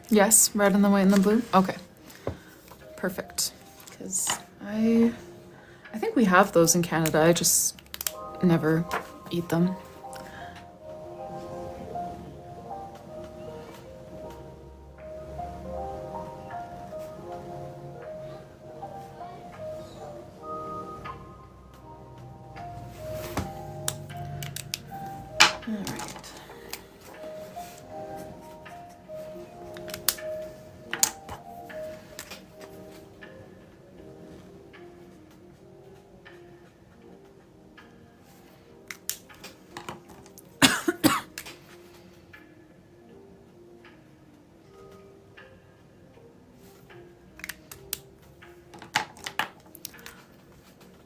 Yes, red and the white and the blue? Okay, perfect. Because I think we have those in Canada, I just never eat them. All right.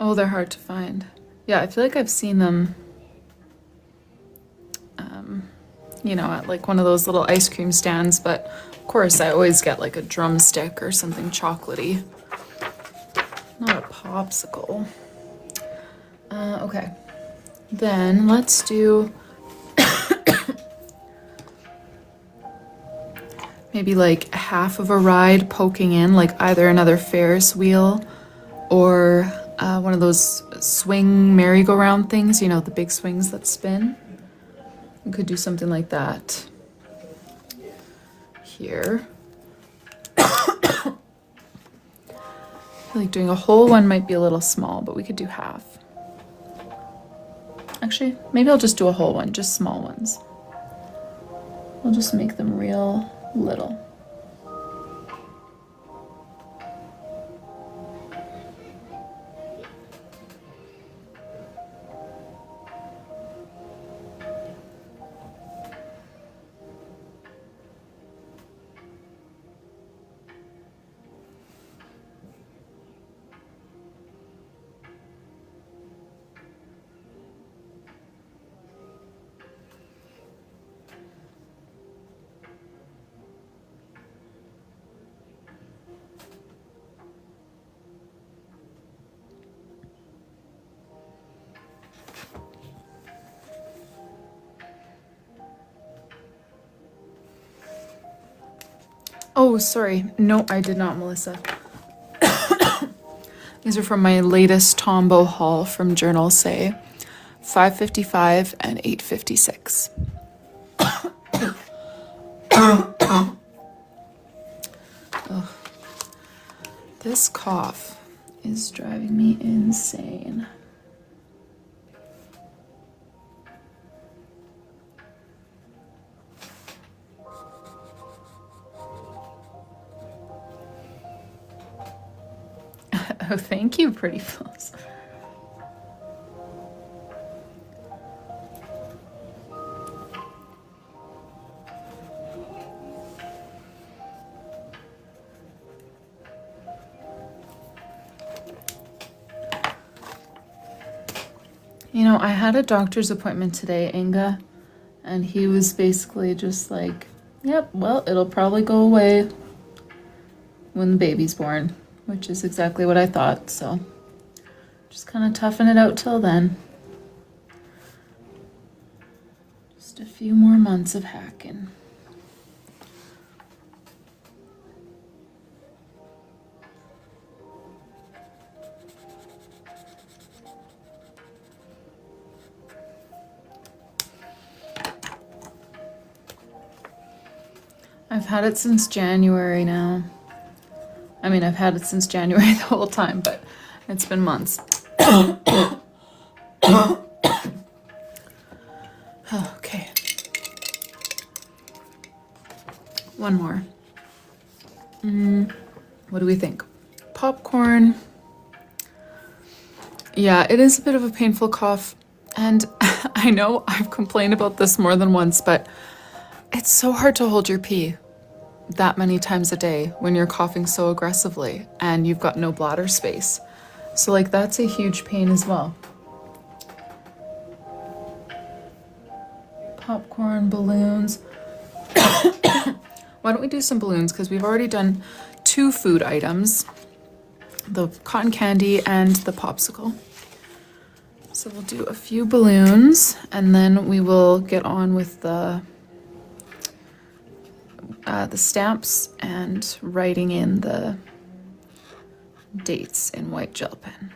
Oh, they're hard to find. Yeah, I feel like I've seen them, you know, at like one of those little ice cream stands, but of course I always get like a drumstick or something chocolatey. Not a popsicle. Okay, then let's do maybe like half of a ride poking in, like either another Ferris wheel or one of those swing merry-go-round things, you know, the big swings that spin. We could do something like that here. I feel like doing a whole one might be a little small, but we could do half. Actually, maybe I'll just do a whole one, just small ones. We'll just make them real little. Oh, sorry. No, I did not, Melissa. These are from my latest Tombow haul from Journal Say, 555 and 856. Oh, this cough is driving me insane. Oh, thank you, Pretty Floss. You know, I had a doctor's appointment today, Inga, and he was basically just like, yep, well, it'll probably go away when the baby's born, which is exactly what I thought, so just kind of toughen it out till then. Just a few more months of hacking. I've had it since January now. I mean, I've had it since January the whole time, but it's been months. Okay. One more. What do we think? Popcorn. Yeah, it is a bit of a painful cough. And I know I've complained about this more than once, but it's so hard to hold your pee that many times a day when you're coughing so aggressively and you've got no bladder space. So like that's a huge pain as well. Popcorn, balloons. Why don't we do some balloons? Because we've already done 2 food items, the cotton candy and the popsicle. So we'll do a few balloons and then we will get on with the stamps and writing in the dates in white gel pen.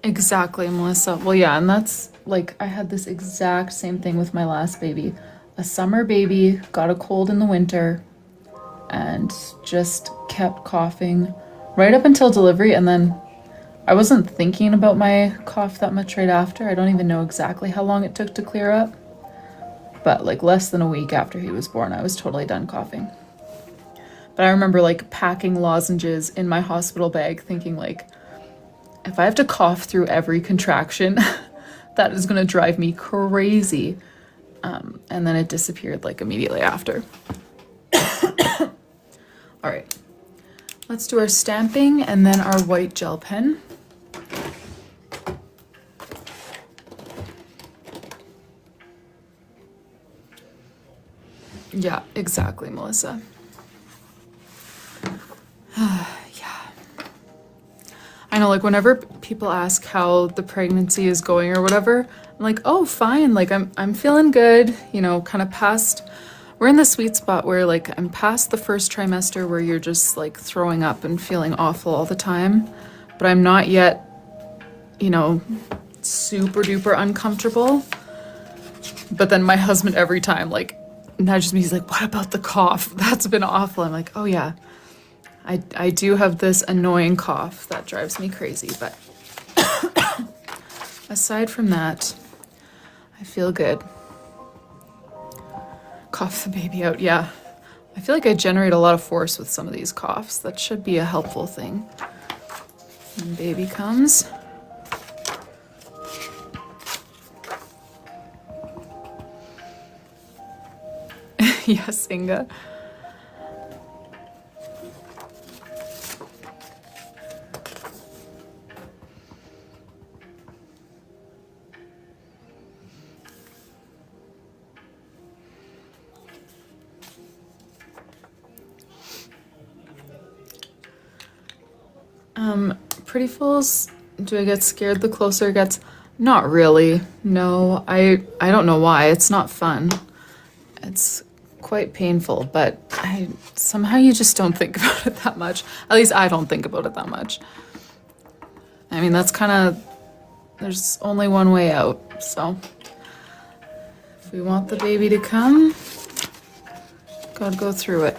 Exactly, Melissa. Well, yeah, and that's like, I had this exact same thing with my last baby. A summer baby, got a cold in the winter, and just kept coughing right up until delivery. And then I wasn't thinking about my cough that much right after. I don't even know exactly how long it took to clear up. But like less than a week after he was born, I was totally done coughing. But I remember like packing lozenges in my hospital bag thinking like, if I have to cough through every contraction, that is going to drive me crazy. And then it disappeared like immediately after. All right, let's do our stamping and then our white gel pen. Yeah, exactly, Melissa. Yeah. I know, like whenever people ask how the pregnancy is going or whatever, I'm like, oh, fine. Like I'm feeling good, you know, kind of past, we're in the sweet spot where like I'm past the first trimester where you're just like throwing up and feeling awful all the time. But I'm not yet, you know, super duper uncomfortable. But then my husband every time like nudges me, he's like, what about the cough? That's been awful. I'm like, oh yeah, I do have this annoying cough that drives me crazy, but aside from that, I feel good. Cough the baby out, yeah. I feel like I generate a lot of force with some of these coughs. That should be a helpful thing. When baby comes. Yes, Inga. Prettyfuls, do I get scared the closer it gets? Not really. No, I don't know why. It's not fun. It's quite painful, but somehow you just don't think about it that much. At least I don't think about it that much. I mean, that's kind of, there's only one way out, so if we want the baby to come, gotta go through it.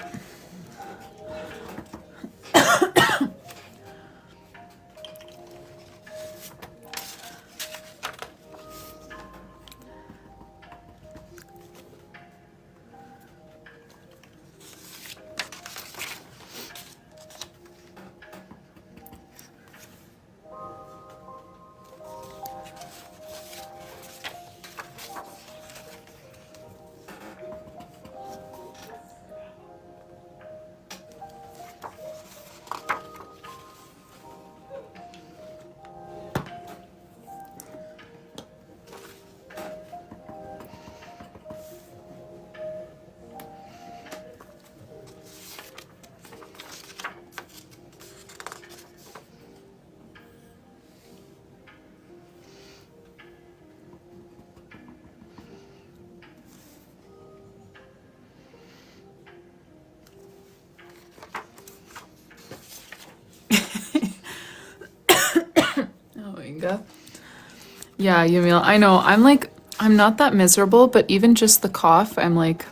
Yeah, Yumil, I know. I'm not that miserable, but even just the cough, I'm like,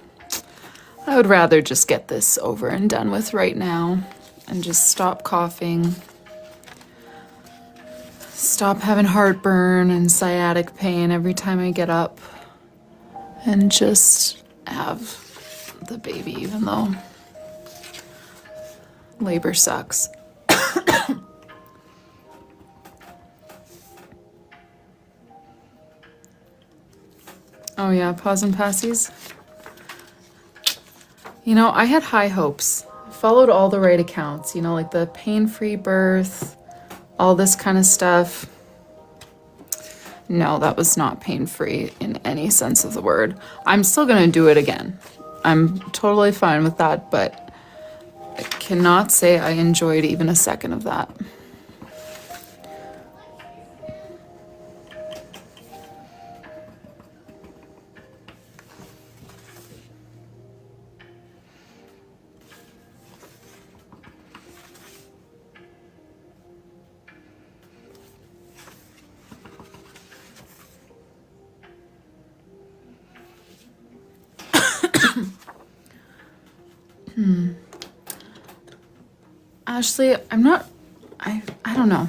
I would rather just get this over and done with right now and just stop coughing, stop having heartburn and sciatic pain every time I get up, and just have the baby, even though labor sucks. Oh yeah, pause and passies. You know, I had high hopes. I followed all the right accounts, you know, like the pain-free birth, all this kind of stuff. No, that was not pain-free in any sense of the word. I'm still gonna do it again. I'm totally fine with that, but I cannot say I enjoyed even a second of that. Ashley, I don't know.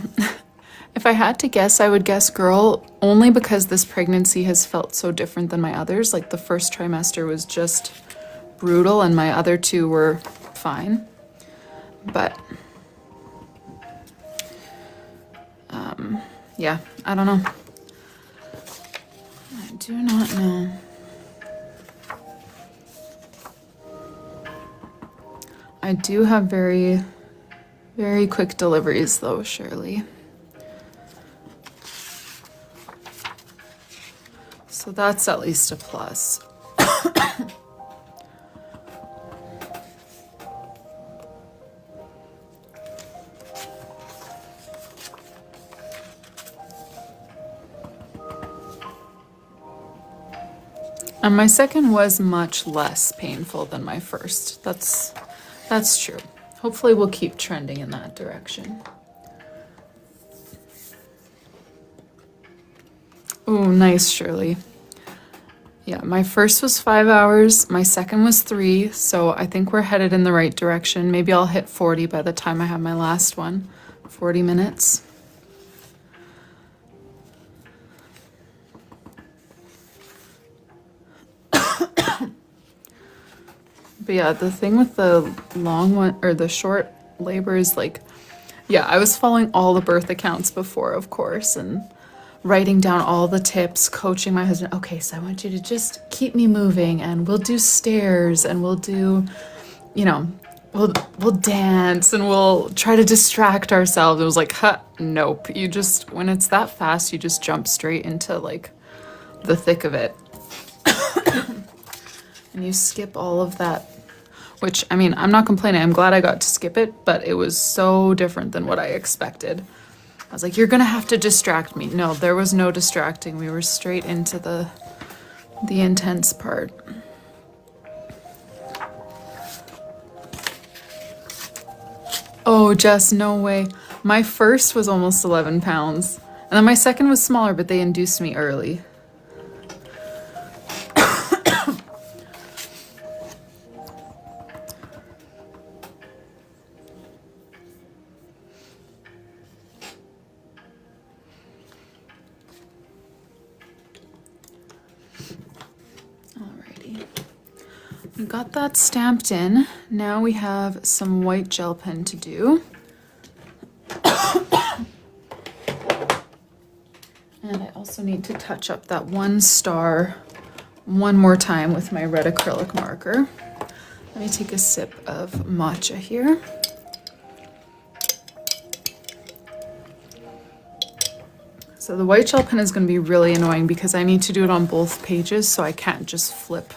If I had to guess, I would guess girl, only because this pregnancy has felt so different than my others. Like the first trimester was just brutal and my other two were fine. But, yeah, I don't know. I do not know. I do have very, very quick deliveries though, Shirley. So that's at least a plus. And my second was much less painful than my first. That's true. Hopefully we'll keep trending in that direction. Oh, nice, Shirley. Yeah, my first was 5 hours, my second was 3, so I think we're headed in the right direction. Maybe I'll hit 40 by the time I have my last one. 40 minutes. But yeah, the thing with the long one, or the short labor is like, yeah, I was following all the birth accounts before, of course, and writing down all the tips, coaching my husband. Okay, so I want you to just keep me moving, and we'll do stairs, and we'll do, you know, we'll dance, and we'll try to distract ourselves. It was like, nope. You just, when it's that fast, you just jump straight into like the thick of it. And you skip all of that, which, I mean, I'm not complaining. I'm glad I got to skip it, but it was so different than what I expected. I was like, you're gonna have to distract me. No, there was no distracting. We were straight into the intense part. Oh, Jess, no way. My first was almost 11 pounds. And then my second was smaller, but they induced me early. We got that stamped in. Now we have some white gel pen to do. And I also need to touch up that one star one more time with my red acrylic marker. Let me take a sip of matcha here. So the white gel pen is going to be really annoying because I need to do it on both pages, so I can't just flip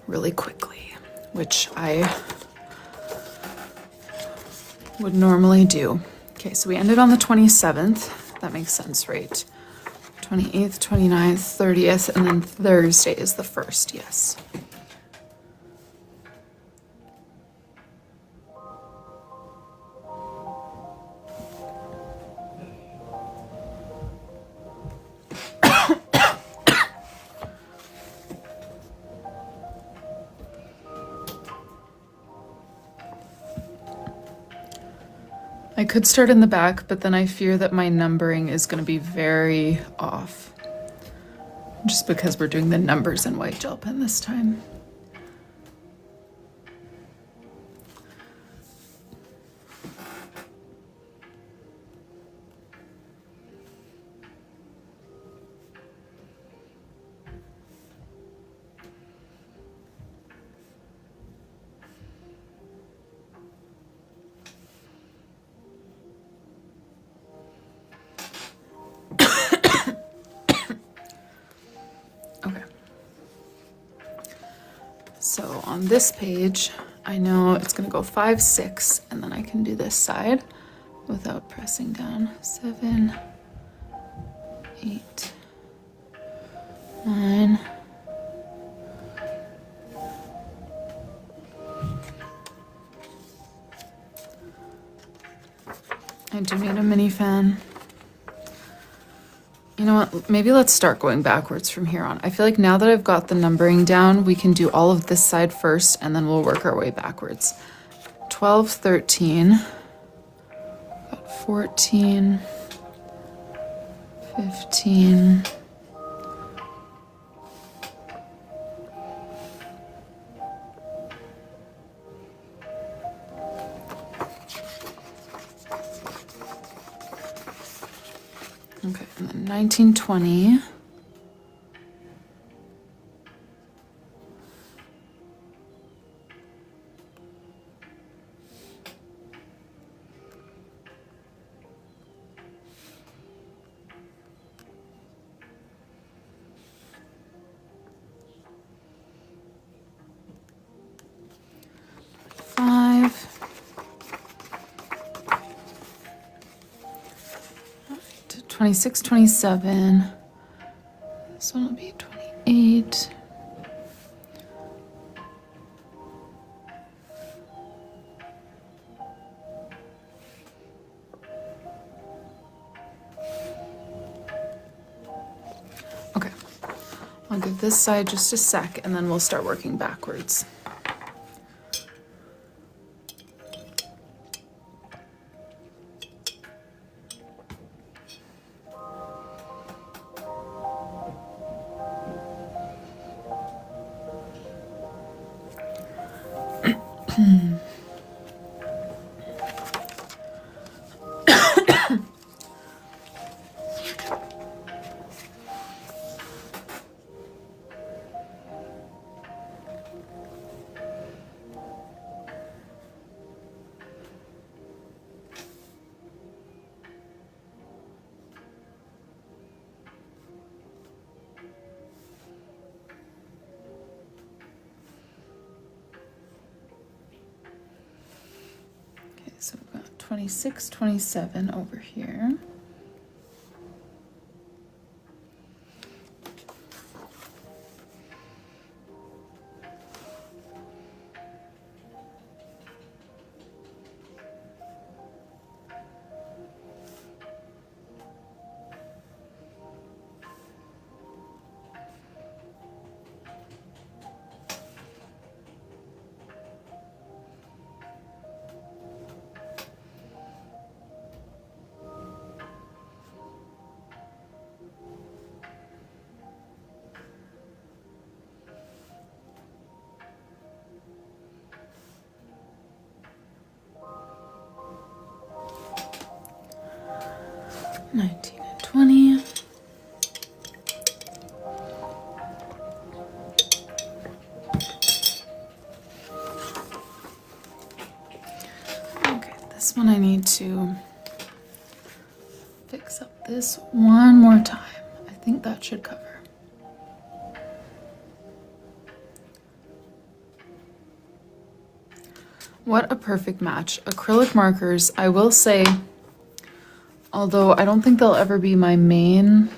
really quickly, which I would normally do. Okay, so we ended on the 27th. That makes sense, right? 28th, 29th, 30th, and then Thursday is the 1st, yes. I could start in the back, but then I fear that my numbering is going to be very off. Just because we're doing the numbers in white gel pen this time. So on this page, I know it's gonna go 5, 6, and then I can do this side without pressing down. 7, 8, 9. I do need a mini fan. You know what, maybe let's start going backwards from here on. I feel like now that I've got the numbering down, we can do all of this side first and then we'll work our way backwards. 12, 13, 14, 15, okay, and then 19, 20. Five. 26, 27. This one will be 28. I'll give this side just a sec and then we'll start working backwards. So we've got 26, 27 over here. And 20. Okay, this one I need to fix up this one more time. I think that should cover. What a perfect match. Acrylic markers, I will say, although I don't think they'll ever be my main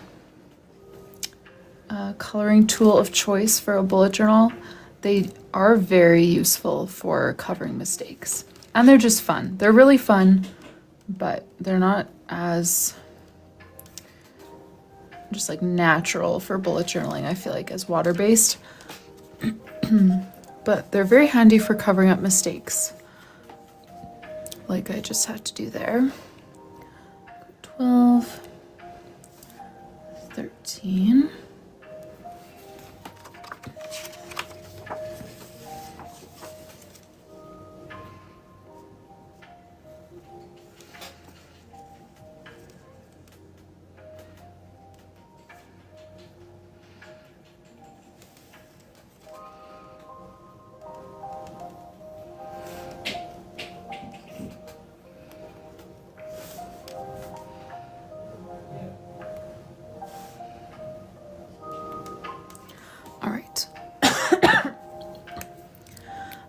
coloring tool of choice for a bullet journal, they are very useful for covering mistakes. And they're just fun. They're really fun, but they're not as just like natural for bullet journaling, I feel like, as water-based. But they're very handy for covering up mistakes, like I just had to do there. 12, 13.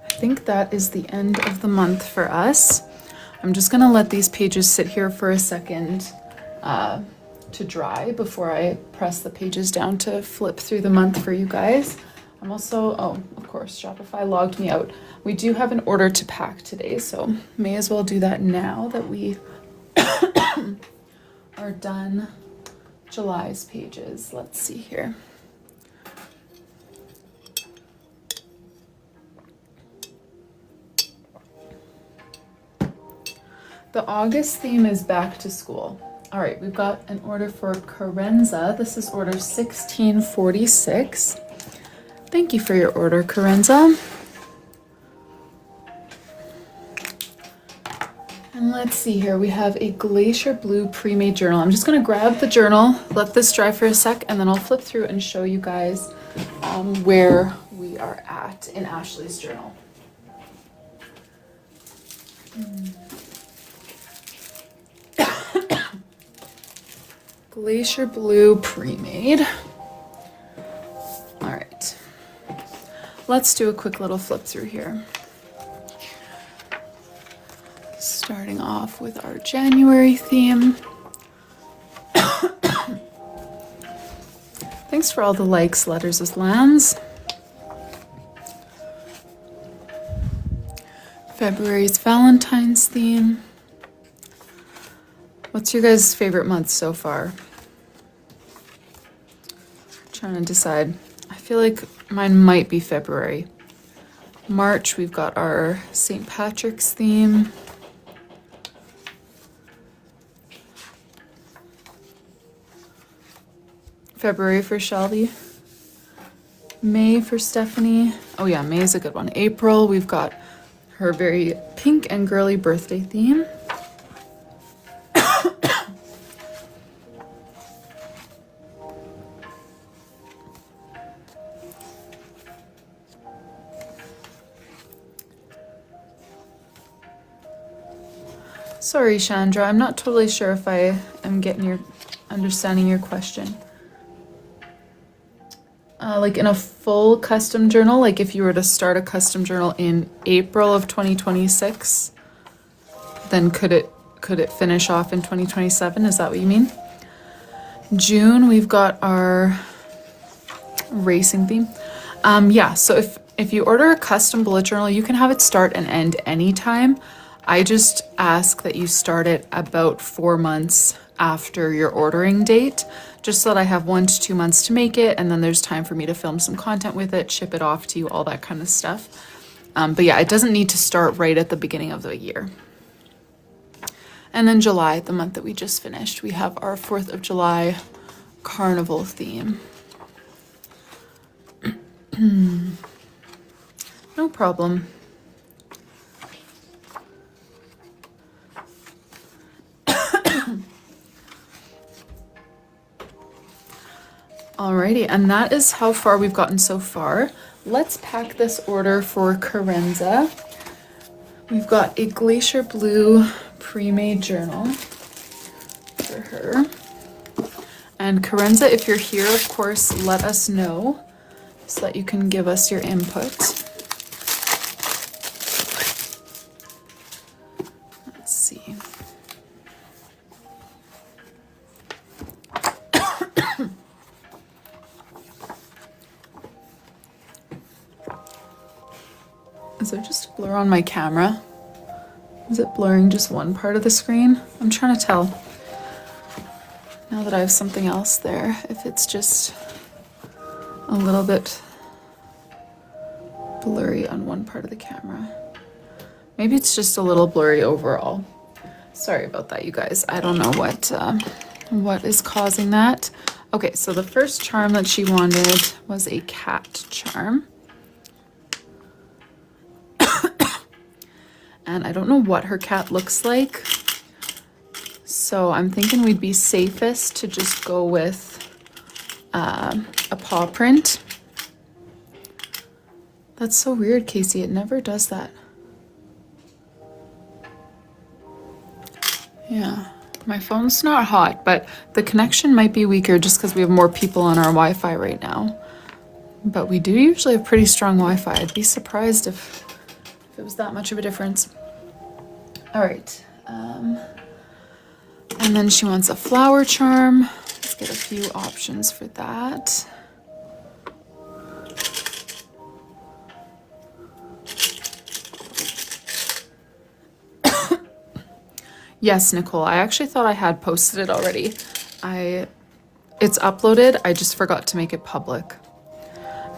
I think that is the end of the month for us. I'm just gonna let these pages sit here for a second to dry before I press the pages down to flip through the month for you guys. I'm also, oh, of course, Shopify logged me out. We do have an order to pack today, so may as well do that now that we are done July's pages. Let's see here. The August theme is back to school. All right, we've got an order for Carenza. This is order 1646. Thank you for your order, Carenza. And let's see here, we have a Glacier Blue pre-made journal. I'm just gonna grab the journal, let this dry for a sec, and then I'll flip through and show you guys where we are at in Ashley's journal. Glacier Blue pre-made. All right, let's do a quick little flip through here. Starting off with our January theme. Thanks for all the likes, Letters as Lambs. February's Valentine's theme. What's your guys' favorite month so far? Trying to decide. feel like mine might be February. March, we've got our St. Patrick's theme. February for Shelby. May for Stephanie. Oh yeah, May is a good one. April, we've got her very pink and girly birthday theme. Sorry, Chandra, I'm not totally sure if I am understanding your question. Like in a full custom journal, like if you were to start a custom journal in April of 2026, then could it finish off in 2027? Is that what you mean? June, we've got our racing theme. Yeah, so if you order a custom bullet journal, you can have it start and end anytime. I just ask that you start it about 4 months after your ordering date, just so that I have 1 to 2 months to make it, and then there's time for me to film some content with it, ship it off to you, all that kind of stuff. But yeah, it doesn't need to start right at the beginning of the year. And then July, the month that we just finished, we have our 4th of July carnival theme. No problem. Alrighty, and that is how far we've gotten so far. Let's pack this order for Carenza. We've got a Glacier Blue pre-made journal for her. And Carenza, if you're here, of course, let us know so that you can give us your input. Let's see. Is there just a blur on my camera? Is it blurring just one part of the screen? I'm trying to tell. Now that I have something else there, if it's just a little bit blurry on one part of the camera. Maybe it's just a little blurry overall. Sorry about that, you guys. I don't know what is causing that. Okay, so the first charm that she wanted was a cat charm. And I don't know what her cat looks like. So I'm thinking we'd be safest to just go with a paw print. That's so weird, Casey. It never does that. Yeah, my phone's not hot, but the connection might be weaker just because we have more people on our Wi-Fi right now. But we do usually have pretty strong Wi-Fi. I'd be surprised if it was that much of a difference. All right. And then she wants a flower charm. Let's get a few options for that. Yes, Nicole, I actually thought I had posted it already. It's uploaded, I just forgot to make it public.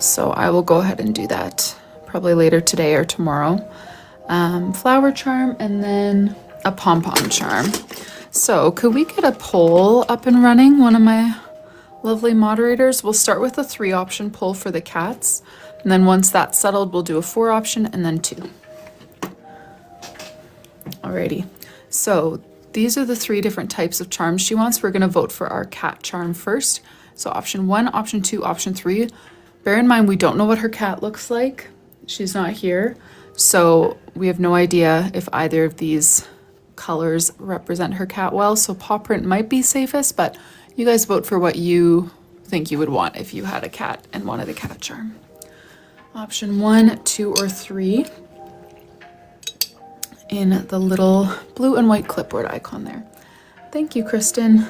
So I will go ahead and do that probably later today or tomorrow. Flower charm and then a pom-pom charm. So could we get a poll up and running, one of my lovely moderators? We'll start with a 3-option poll for the cats. And then once that's settled, we'll do a 4-option and then 2. Alrighty. So these are the 3 different types of charms she wants. We're gonna vote for our cat charm first. So option 1, option 2, option 3. Bear in mind, we don't know what her cat looks like. She's not here. So we have no idea if either of these colors represent her cat well. So paw print might be safest, but you guys vote for what you think you would want if you had a cat and wanted a cat charm. Option 1, 2, or 3 in the little blue and white clipboard icon there. Thank you, Kristen.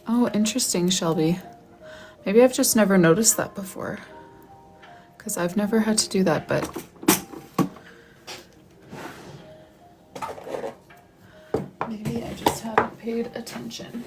Oh, interesting, Shelby. Maybe I've just never noticed that before, because I've never had to do that, but paid attention.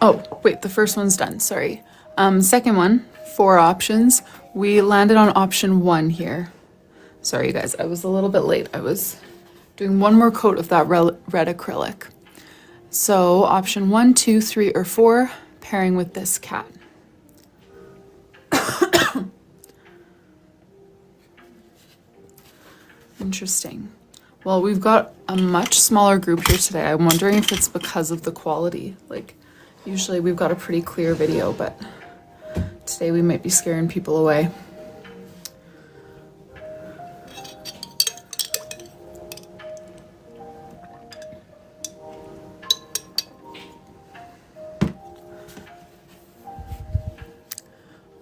Oh, wait, the first one's done, sorry. Second one, 4 options. We landed on option 1 here. Sorry, you guys, I was a little bit late. I was doing one more coat of that red acrylic. So option 1, 2, 3, or 4, pairing with this cat. Interesting. Well, we've got a much smaller group here today. I'm wondering if it's because of the quality. Like, usually we've got a pretty clear video, but today we might be scaring people away.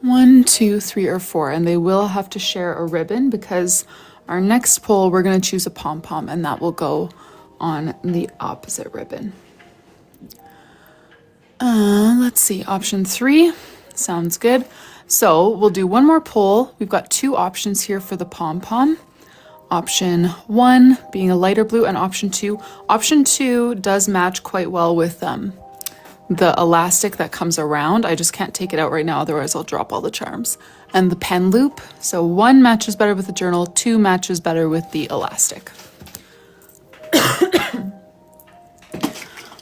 One, 2, 3, or 4, and they will have to share a ribbon because our next poll, we're going to choose a pom-pom, and that will go on the opposite ribbon. Let's see, option 3 sounds good. So we'll do one more poll. We've got 2 options here for the pom-pom. Option 1 being a lighter blue, and option 2. Option 2 does match quite well with the elastic that comes around. I just can't take it out right now, otherwise I'll drop all the charms. And the pen loop. So 1 matches better with the journal, 2 matches better with the elastic.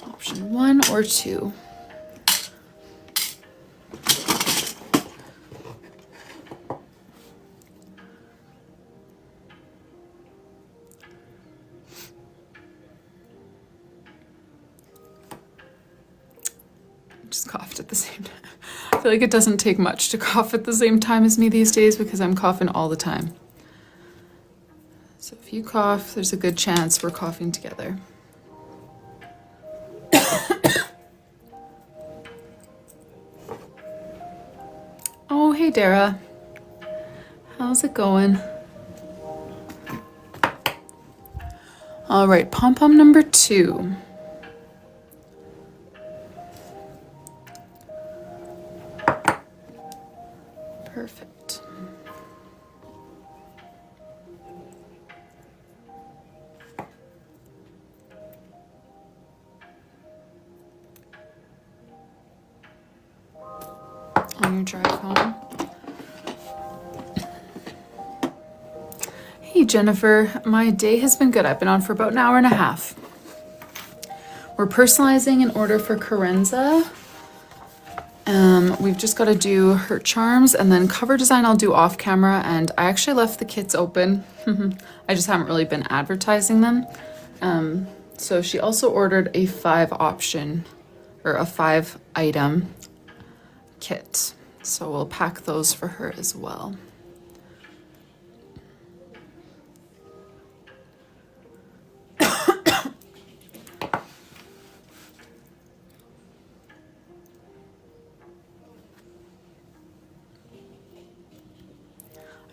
Option 1 or 2. Just coughed at the same time. I feel like it doesn't take much to cough at the same time as me these days because I'm coughing all the time. So if you cough, there's a good chance we're coughing together. Oh, hey Dara. How's it going? All right, pom-pom number 2. Perfect. On your drive home. Hey Jennifer, my day has been good. I've been on for about an hour and a half. We're personalizing an order for Carenza. We've just got to do her charms, and then cover design I'll do off camera, and I actually left the kits open. I just haven't really been advertising them. So she also ordered a 5 option or a 5 item kit. So we'll pack those for her as well.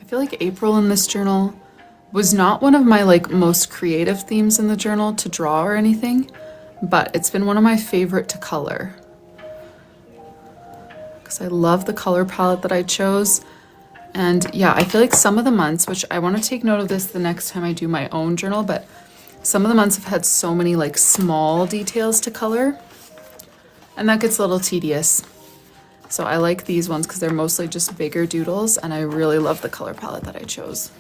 I feel like April in this journal was not one of my most creative themes in the journal to draw or anything, but it's been one of my favorite to color because I love the color palette that I chose. And yeah, I feel like some of the months, which I want to take note of this the next time I do my own journal, but some of the months have had so many small details to color, and that gets a little tedious. So I like these ones because they're mostly just bigger doodles, and I really love the color palette that I chose.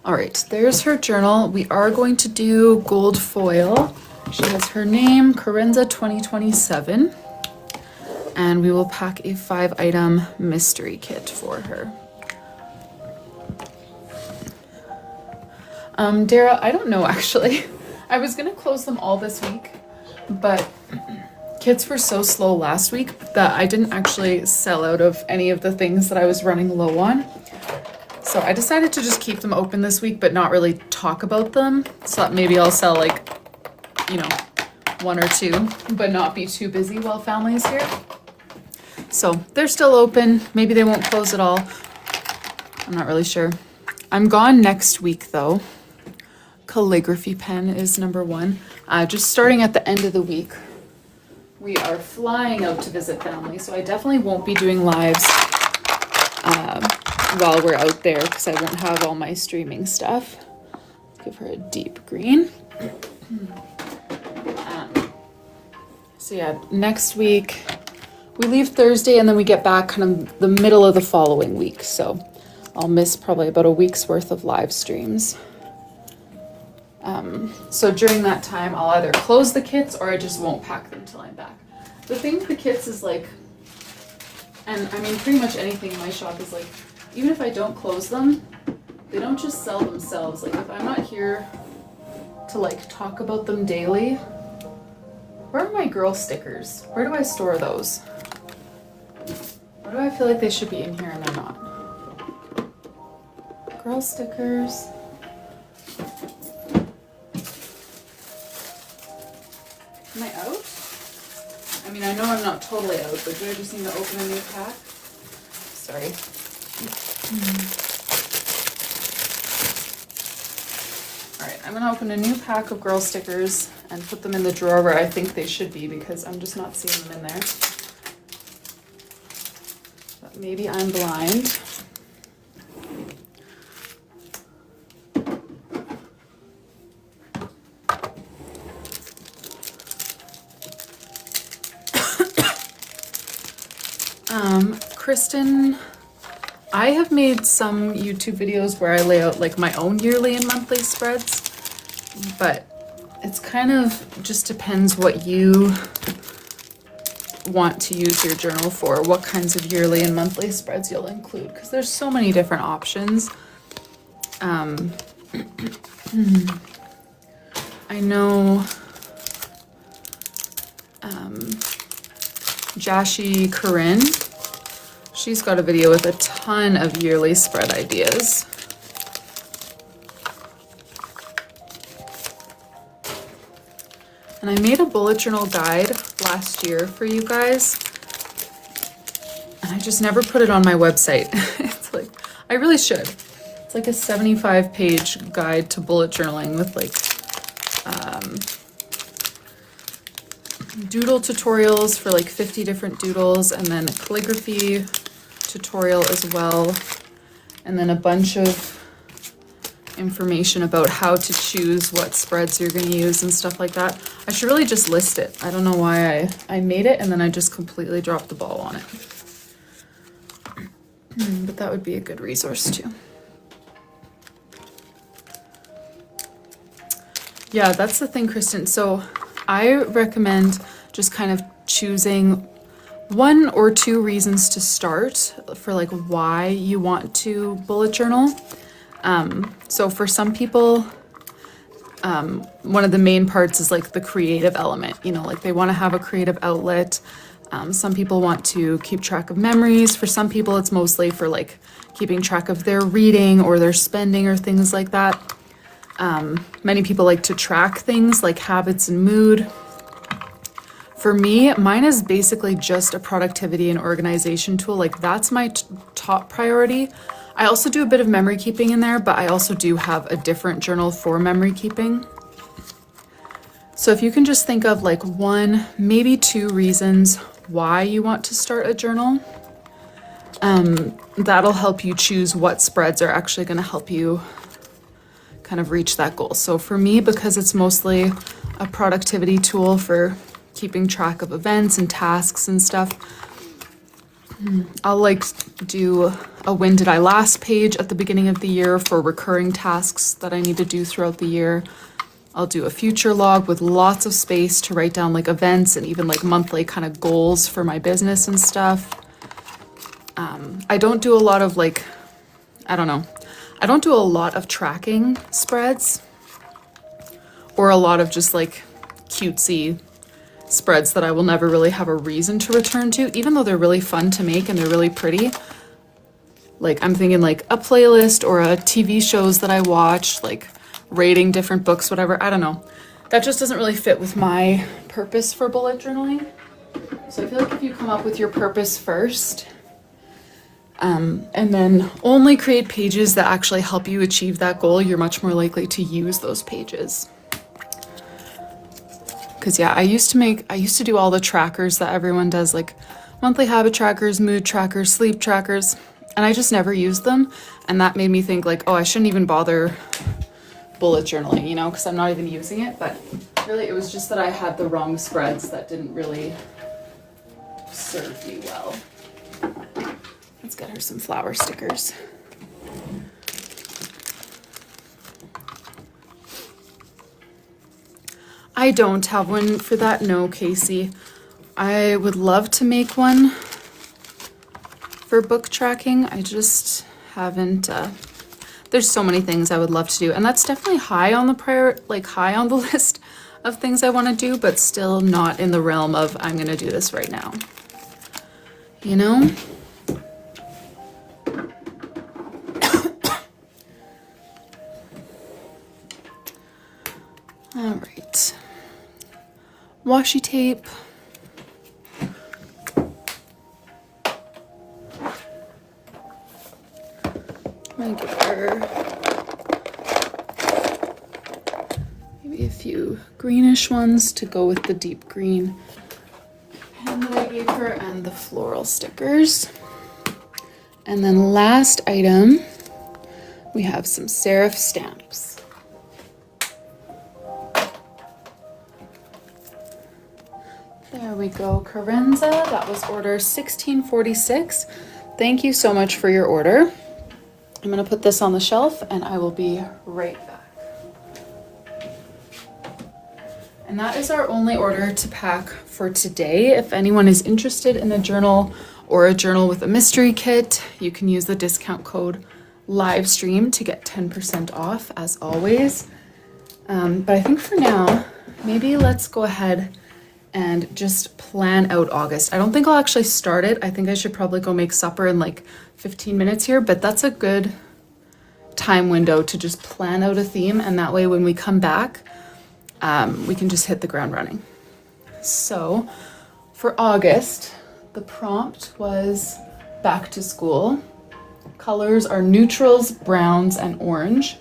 All right, there's her journal. We are going to do gold foil. She has her name, Carenza 2027, and we will pack a 5 item mystery kit for her. Dara, I don't know actually. I was gonna close them all this week, but kits were so slow last week that I didn't actually sell out of any of the things that I was running low on. So I decided to just keep them open this week, but not really talk about them. So that maybe I'll sell 1 or 2, but not be too busy while family's here. So they're still open. Maybe they won't close at all. I'm not really sure. I'm gone next week though. calligraphy pen is number one. Just starting at the end of the week, we are flying out to visit family, so I definitely won't be doing lives while we're out there because I won't have all my streaming stuff. Give her a deep green. So yeah, next week we leave Thursday and then we get back kind of the middle of the following week. So I'll miss probably about a week's worth of live streams. So during that time, I'll either close the kits or I just won't pack them till I'm back. The thing with the kits is like, and I mean pretty much anything in my shop is like, even if I don't close them, they don't just sell themselves. Like if I'm not here to like talk about them daily, where are my girl stickers? Where do I store those? Why do I feel like they should be in here and they're not? Girl stickers. Am I out? I mean, I know I'm not totally out, but do I just need to open a new pack? Sorry. Alright, I'm gonna open a new pack of girl stickers and put them in the drawer where I think they should be because I'm just not seeing them in there. But maybe I'm blind. Kristen, I have made some YouTube videos where I lay out like my own yearly and monthly spreads, but it's kind of just depends what you want to use your journal for, what kinds of yearly and monthly spreads you'll include, because there's so many different options. I know Jashi Corinne, she's got a video with a ton of yearly spread ideas. And I made a bullet journal guide last year for you guys, and I just never put it on my website. It's like, I really should. It's like a 75-page guide to bullet journaling with like doodle tutorials for like 50 different doodles, and then a calligraphy tutorial as well, and then a bunch of information about how to choose what spreads you're going to use and stuff like that. I should really just list it. I don't know why I made it and then I just completely dropped the ball on it. But that would be a good resource too. Yeah, that's the thing, Kristen. So I recommend just kind of choosing 1 or 2 reasons to start for like why you want to bullet journal. So for some people, one of the main parts is like the creative element, you know, like they want to have a creative outlet. Some people want to keep track of memories. For some people, it's mostly for like keeping track of their reading or their spending or things like that. Many people like to track things like habits and mood. For me, mine is basically just a productivity and organization tool. Like that's my top priority. I also do a bit of memory keeping in there, but I also do have a different journal for memory keeping. So if you can just think of like 1, maybe 2 reasons why you want to start a journal, that'll help you choose what spreads are actually going to help you kind of reach that goal. So for me, because it's mostly a productivity tool for keeping track of events and tasks and stuff, I'll like do a when did I last page at the beginning of the year for recurring tasks that I need to do throughout the year. I'll do a future log with lots of space to write down like events and even like monthly kind of goals for my business and stuff. I don't do a lot of like, I don't do a lot of tracking spreads or a lot of just like cutesy spreads that I will never really have a reason to return to, even though they're really fun to make and they're really pretty. Like I'm thinking like a playlist or a TV shows that I watch, like rating different books, whatever. I don't know. That just doesn't really fit with my purpose for bullet journaling. So I feel like if you come up with your purpose first, And then only create pages that actually help you achieve that goal. You're much more likely to use those pages. Because yeah, I used to do all the trackers that everyone does, like monthly habit trackers, mood trackers, sleep trackers, and I just never used them. And that made me think like, oh, I shouldn't even bother bullet journaling, you know, because I'm not even using it. But really, it was just that I had the wrong spreads that didn't really serve me well. Let's get her some flower stickers. I don't have one for that, no, Casey. I would love to make one for book tracking. I just haven't, there's so many things I would love to do, and that's definitely high on the high on the list of things I want to do, but still not in the realm of I'm gonna do this right now. You know? All right. Washi tape. I'm gonna give her maybe a few greenish ones to go with the deep green pen that I gave her, and the floral stickers. And then last item, we have some serif stamps. There we go, Carenza. That was order 1646. Thank you so much for your order. I'm gonna put this on the shelf and I will be right back. And that is our only order to pack for today. If anyone is interested in a journal or a journal with a mystery kit, you can use the discount code livestream to get 10% off as always. But I think for now, maybe let's go ahead and just plan out August. I don't think I'll actually start it. I think I should probably go make supper in like 15 minutes here, but that's a good time window to just plan out a theme, and that way when we come back, we can just hit the ground running. So for August, the prompt was back to school. Colors are neutrals, browns, and orange.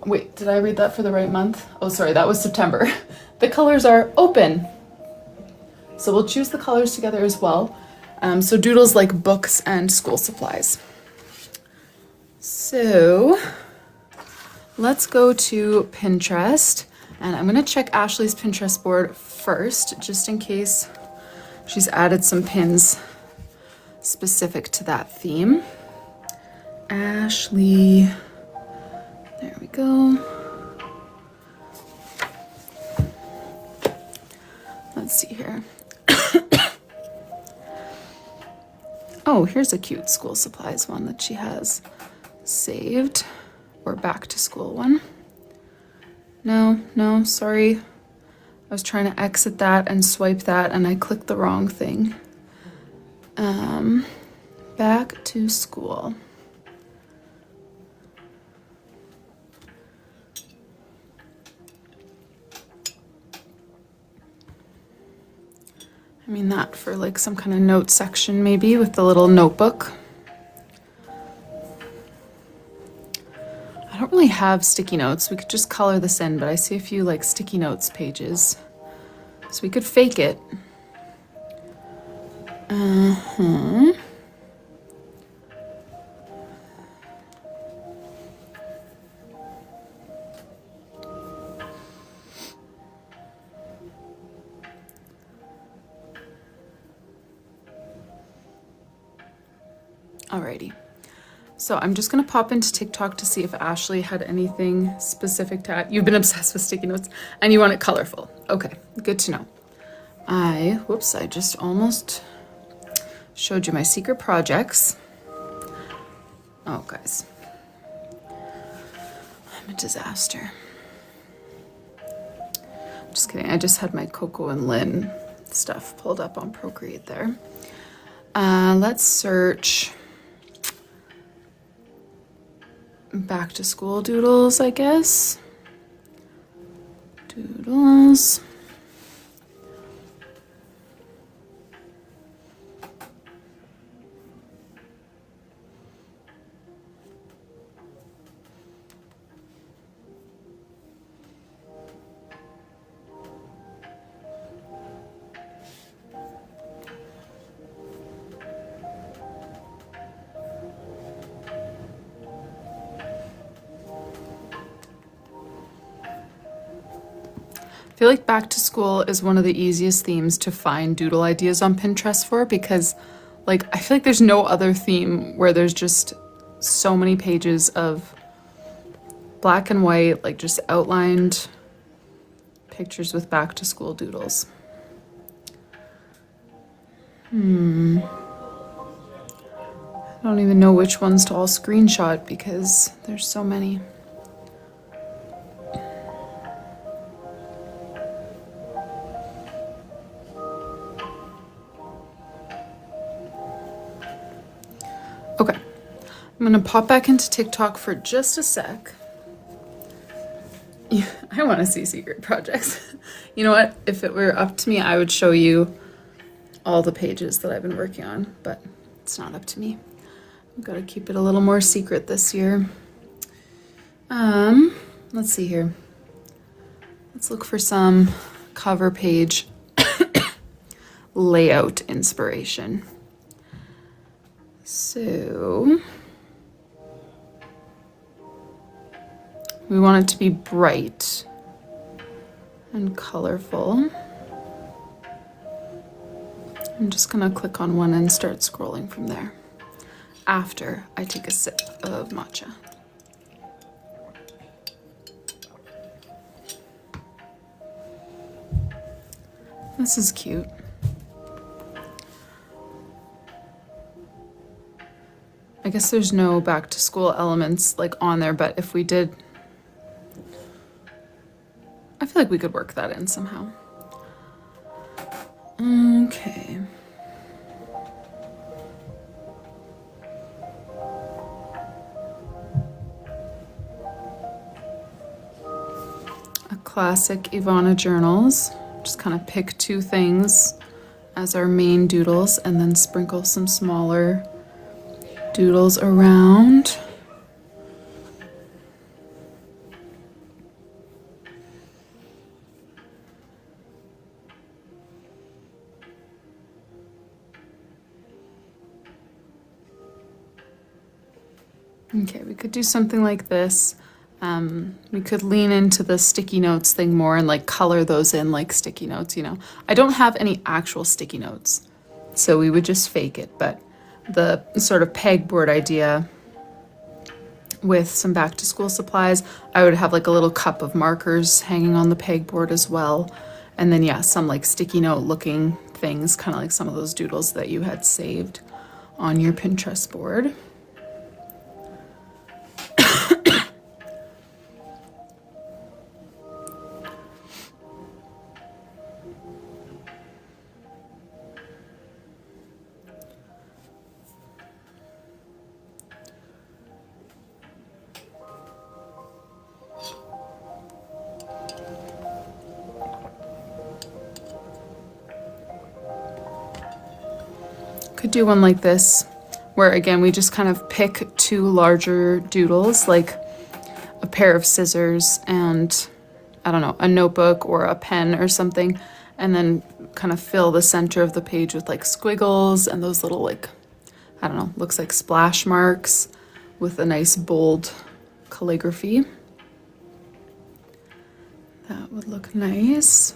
Wait, did I read that for the right month? Oh, sorry, that was September. The colors are open. So we'll choose the colors together as well. So doodles like books and school supplies. So let's go to Pinterest, and I'm gonna check Ashley's Pinterest board first, just in case she's added some pins specific to that theme. Ashley, there we go. Let's see here. Oh, here's a cute school supplies one that she has saved, or back to school one. No, sorry. I was trying to exit that and swipe that and I clicked the wrong thing. Back to school. I mean that for like some kind of note section maybe with the little notebook. I don't really have sticky notes. We could just color this in, but I see a few like sticky notes pages. So we could fake it. Alrighty. So I'm just gonna pop into TikTok to see if Ashley had anything specific to add. You've been obsessed with sticky notes and you want it colorful. Okay, good to know. Whoops, I just almost showed you my secret projects. Oh, guys. I'm a disaster. Just kidding, I just had my Coco and Lynn stuff pulled up on Procreate there. Let's search back to school doodles, I guess. Doodles. I feel like back to school is one of the easiest themes to find doodle ideas on Pinterest for because, like, I feel like there's no other theme where there's just so many pages of black and white, like just outlined pictures with back to school doodles. I don't even know which ones to all screenshot because there's so many. Okay, I'm gonna pop back into TikTok for just a sec. Yeah, I want to see secret projects. You know what? If it were up to me, I would show you all the pages that I've been working on, but it's not up to me. I've got to keep it a little more secret this year. Let's see here. Let's look for some cover page layout inspiration. So we want it to be bright and colorful. I'm just gonna click on one and start scrolling from there after I take a sip of matcha. This is cute. I guess there's no back to school elements like on there, but if we did, I feel like we could work that in somehow. Okay. A classic Ivana journals. Just kind of pick two things as our main doodles and then sprinkle some smaller doodles around. Okay, we could do something like this. We could lean into the sticky notes thing more and like color those in like sticky notes, you know. I don't have any actual sticky notes, so we would just fake it, but the sort of pegboard idea with some back to school supplies, I would have like a little cup of markers hanging on the pegboard as well. And then yeah, some like sticky note looking things, kind of like some of those doodles that you had saved on your Pinterest board. Could do one like this, where again, we just kind of pick two larger doodles, like a pair of scissors and, I don't know, a notebook or a pen or something, and then kind of fill the center of the page with like squiggles and those little like, I don't know, looks like splash marks with a nice bold calligraphy. That would look nice.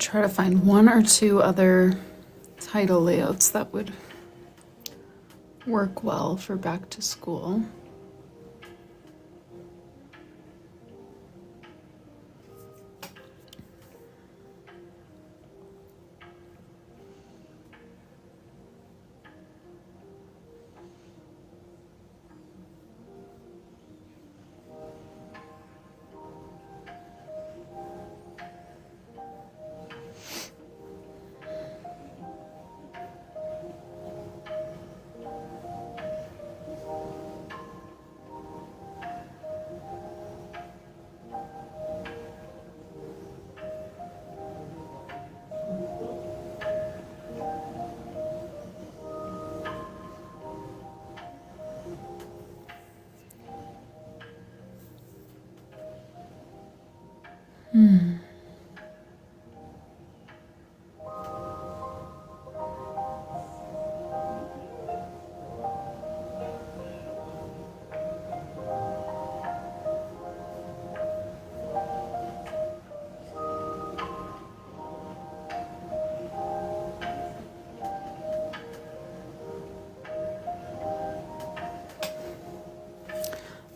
try to find one or two other title layouts that would work well for back to school.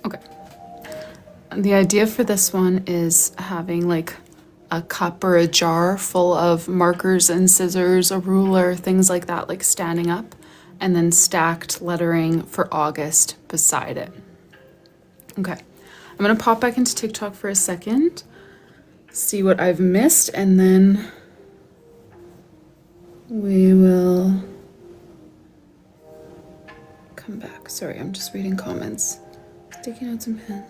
Okay. The idea for this one is having like a cup or a jar full of markers and scissors, a ruler, things like that, like standing up, and then stacked lettering for August beside it. Okay, I'm gonna pop back into TikTok for a second, see what I've missed, and then we will come back. Sorry, I'm just reading comments. Sticky notes and pen.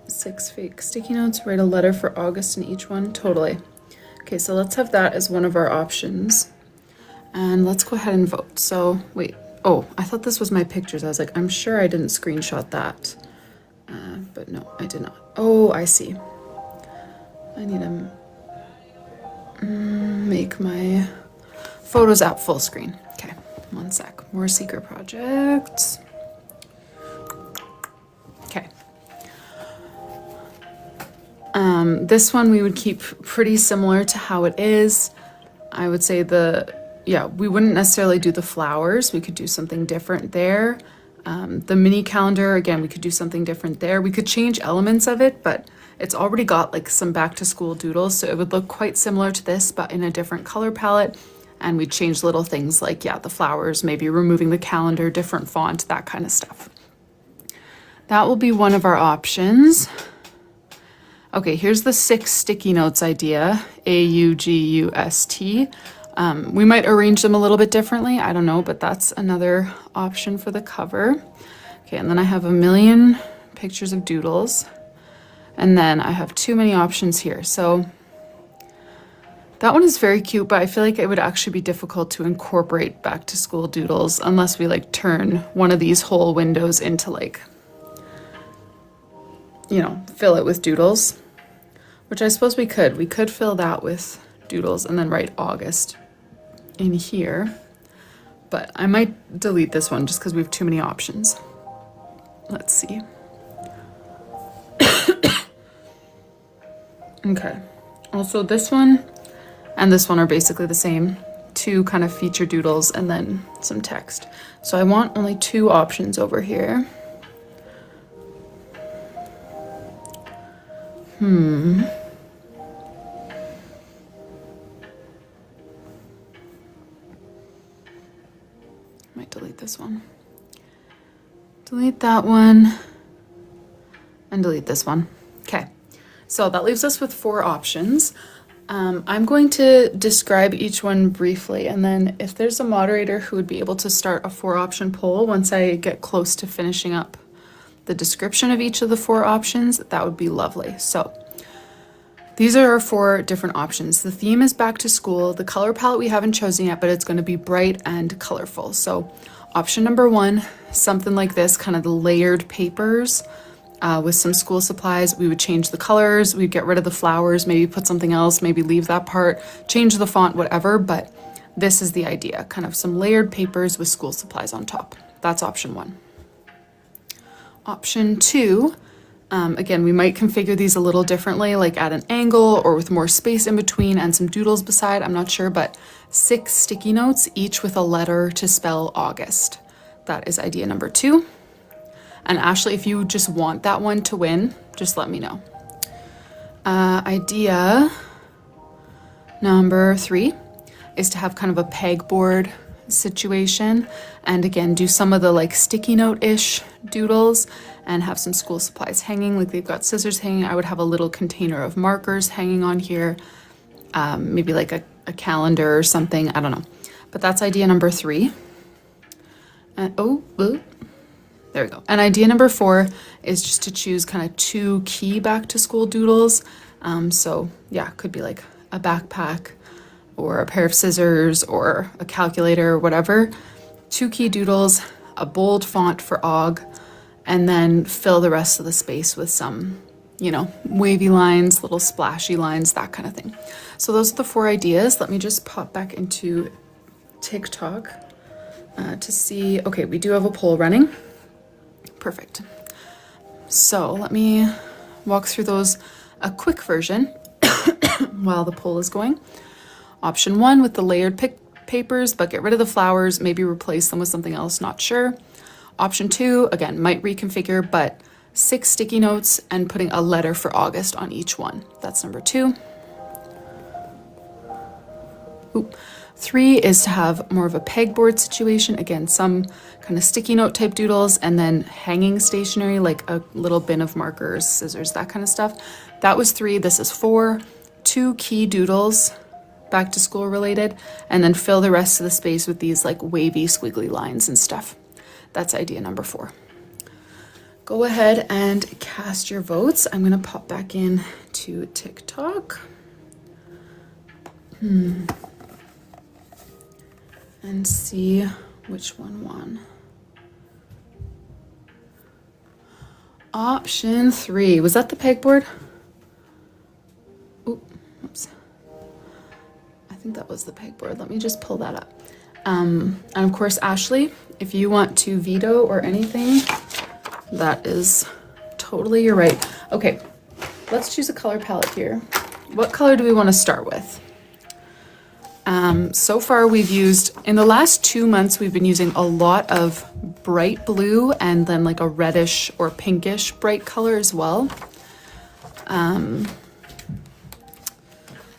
Six fake sticky notes, write a letter for August in each one. Totally. Okay, so let's have that as one of our options. And let's go ahead and vote. So, wait. Oh, I thought this was my pictures. I was like, I'm sure I didn't screenshot that. But no, I did not. Oh, I see. I need to make my Photos app full screen. Okay, one sec. More secret projects. Okay. This one we would keep pretty similar to how it is. I would say we wouldn't necessarily do the flowers. We could do something different there. The mini calendar, again, we could do something different there. We could change elements of it, but it's already got like some back to school doodles. So it would look quite similar to this, but in a different color palette. And we'd change little things like, the flowers, maybe removing the calendar, different font, that kind of stuff. That will be one of our options. Okay, here's the 6 sticky notes idea, AUGUST. We might arrange them a little bit differently, I don't know, but that's another option for the cover. Okay, and then I have a million pictures of doodles. And then I have too many options here. So that one is very cute, but I feel like it would actually be difficult to incorporate back to school doodles unless we like turn one of these whole windows into like, fill it with doodles, which I suppose we could. We could fill that with doodles and then write August in here, but I might delete this one just because we have too many options. Let's see. Okay, also this one and this one are basically the same. 2 kind of feature doodles and then some text. So I want only 2 options over here. Might delete this one. Delete that one. And delete this one. Okay. So that leaves us with 4 options. I'm going to describe each one briefly, and then if there's a moderator who would be able to start a 4-option poll once I get close to finishing up the description of each of the 4 options, that would be lovely. So these are our 4 different options. The theme is back to school. The color palette we haven't chosen yet, but it's going to be bright and colorful. So option number 1, something like this, kind of the layered papers. with some school supplies. We would change the colors, we'd get rid of the flowers, maybe put something else, maybe leave that part, change the font, whatever, but this is the idea, kind of some layered papers with school supplies on top. That's option 1. Option 2, again, we might configure these a little differently, like at an angle or with more space in between and some doodles beside, I'm not sure, but 6 sticky notes, each with a letter to spell August. That is idea number 2. And Ashley, if you just want that one to win, just let me know. Idea number 3 is to have kind of a pegboard situation. And again, do some of the like sticky note-ish doodles and have some school supplies hanging, like they've got scissors hanging. I would have a little container of markers hanging on here, maybe like a calendar or something, I don't know. But that's idea number 3. And there we go. And idea number 4 is just to choose kind of 2 key back to school doodles. So yeah, could be like a backpack or a pair of scissors or a calculator or whatever. 2 key doodles, a bold font for OG, and then fill the rest of the space with some, you know, wavy lines, little splashy lines, that kind of thing. So those are the 4 ideas. Let me just pop back into TikTok to see. Okay, we do have a poll running. Perfect. So let me walk through those, a quick version while the poll is going. Option 1 with the layered papers, but get rid of the flowers, maybe replace them with something else, not sure. Option 2, again, might reconfigure, but 6 sticky notes and putting a letter for August on each one. That's number 2. 3 is to have more of a pegboard situation. Again, some kind of sticky note type doodles and then hanging stationery, like a little bin of markers, scissors, that kind of stuff. That was 3. This is 4. 2 key doodles, back to school related, and then fill the rest of the space with these like wavy squiggly lines and stuff. That's idea number 4. Go ahead and cast your votes. I'm gonna pop back in to TikTok. And see which one won. Option 3, was that the pegboard? Oops. I think that was the pegboard. Let me just pull that up. And of course, Ashley, if you want to veto or anything, that is totally your right. Okay, let's choose a color palette here. What color do we want to start with? So far we've used, in the last 2 months, we've been using a lot of bright blue and then like a reddish or pinkish bright color as well.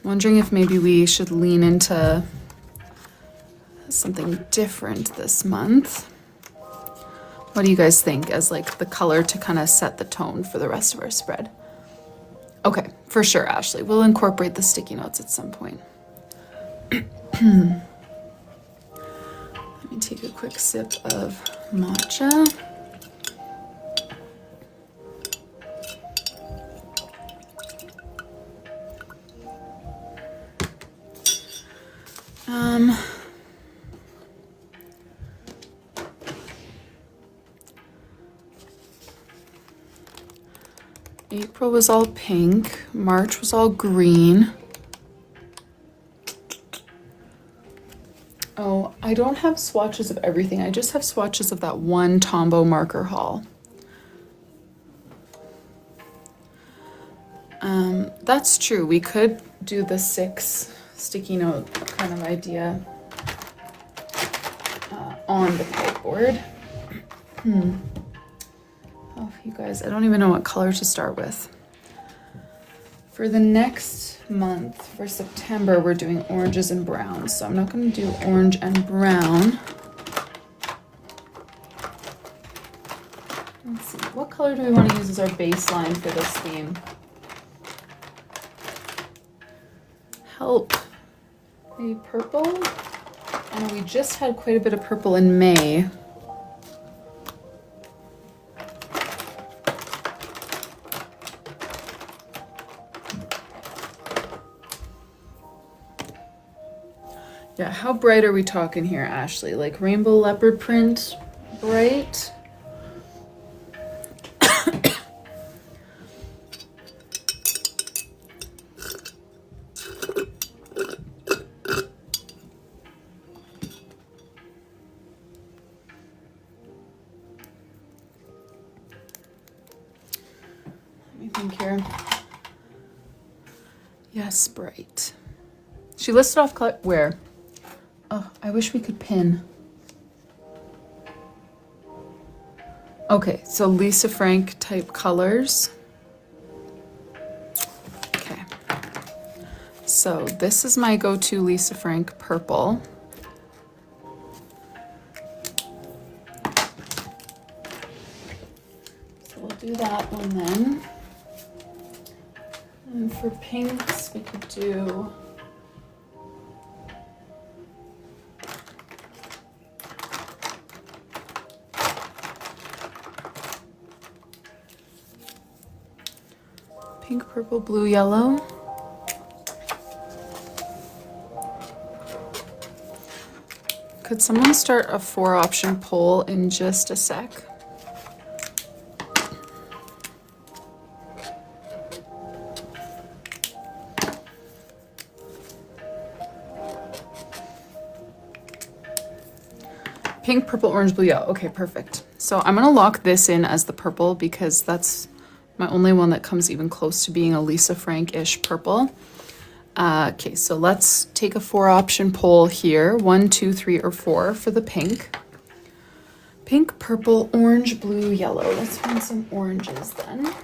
Wondering if maybe we should lean into something different this month. What do you guys think as like the color to kind of set the tone for the rest of our spread? Okay, for sure, Ashley. We'll incorporate the sticky notes at some point. Let me take a quick sip of matcha. April was all pink, March was all green. Oh, I don't have swatches of everything. I just have swatches of that one Tombow marker haul. That's true. We could do the 6 sticky note kind of idea on the pegboard. Oh, you guys, I don't even know what color to start with. For the next month, for September, we're doing oranges and browns. So I'm not going to do orange and brown. Let's see, what color do we want to use as our baseline for this theme? Help. Maybe purple? I know we just had quite a bit of purple in May. Yeah, how bright are we talking here, Ashley? Like rainbow leopard print, bright? think here. Yes, bright. She listed off color, where? Oh, I wish we could pin. Okay, so Lisa Frank type colors. Okay. So this is my go-to Lisa Frank purple. So we'll do that one then. And for pinks, we could do pink, purple, blue, yellow. Could someone start a 4-option poll in just a sec? Pink, purple, orange, blue, yellow. Okay, perfect. So I'm gonna lock this in as the purple because that's my only one that comes even close to being a Lisa Frank-ish purple. Okay, so let's take a 4-option poll here. 1, 2, 3, or 4 for the pink. Pink, purple, orange, blue, yellow. Let's find some oranges then.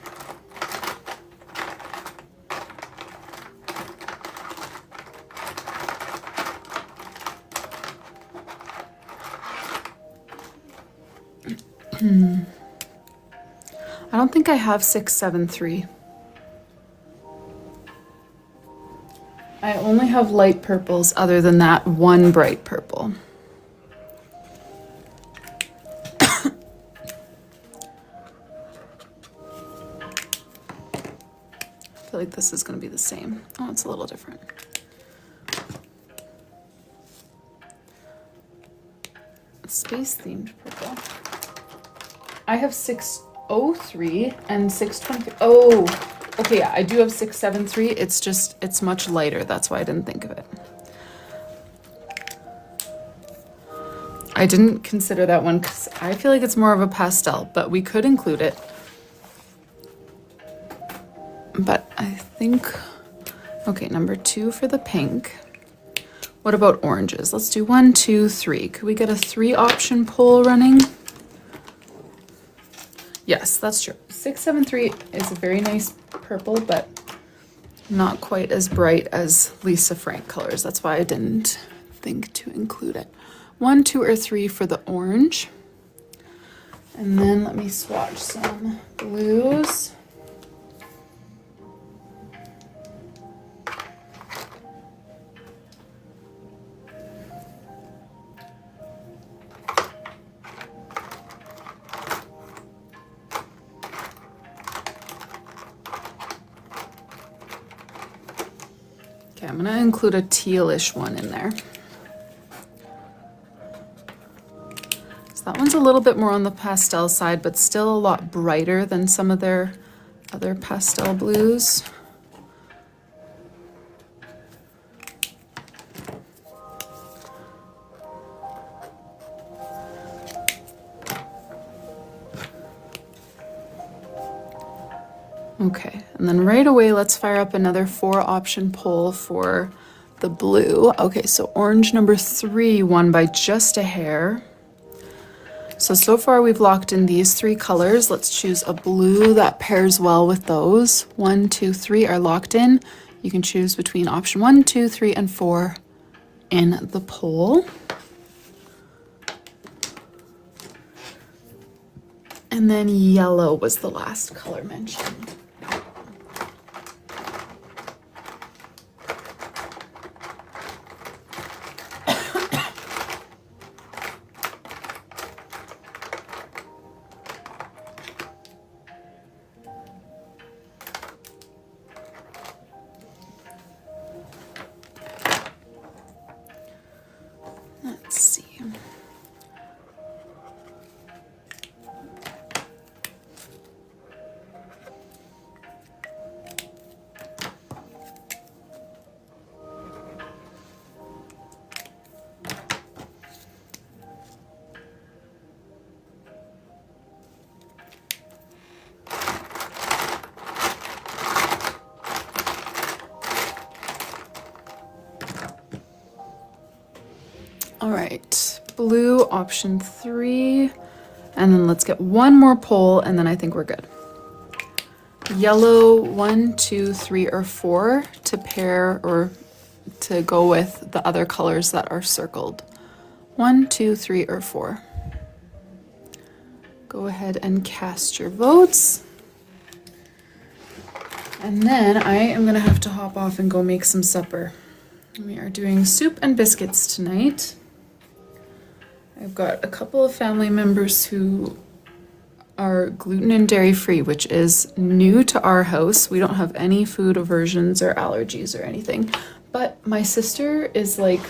I don't think I have 673. I only have light purples other than that one bright purple. I feel like this is going to be the same. Oh, it's a little different. Space themed purple. I have 603 and 623. Oh, okay, yeah, I do have 673. It's much lighter. That's why I didn't think of it. I didn't consider that one because I feel like it's more of a pastel, but we could include it. But I think, okay, number 2 for the pink. What about oranges? Let's do 1, 2, 3. Could we get a 3-option poll running? Yes, that's true. 673 is a very nice purple, but not quite as bright as Lisa Frank colors. That's why I didn't think to include it. 1, 2, or 3 for the orange. And then let me swatch some blues. Okay, I'm gonna include a tealish one in there. So that one's a little bit more on the pastel side, but still a lot brighter than some of their other pastel blues. Okay, and then right away, let's fire up another 4-option poll for the blue. Okay, so orange number 3 won by just a hair. So far we've locked in these 3 colors. Let's choose a blue that pairs well with those. 1, 2, 3 are locked in. You can choose between option 1, 2, 3, and 4 in the poll. And then yellow was the last color mentioned. Let's see. Blue, option 3. And then let's get one more poll and then I think we're good. Yellow, 1, 2, 3, or 4 to pair or to go with the other colors that are circled. 1, 2, 3, or 4. Go ahead and cast your votes. And then I am gonna have to hop off and go make some supper. We are doing soup and biscuits tonight. I've got a couple of family members who are gluten and dairy free, which is new to our house. We don't have any food aversions or allergies or anything. But my sister is like,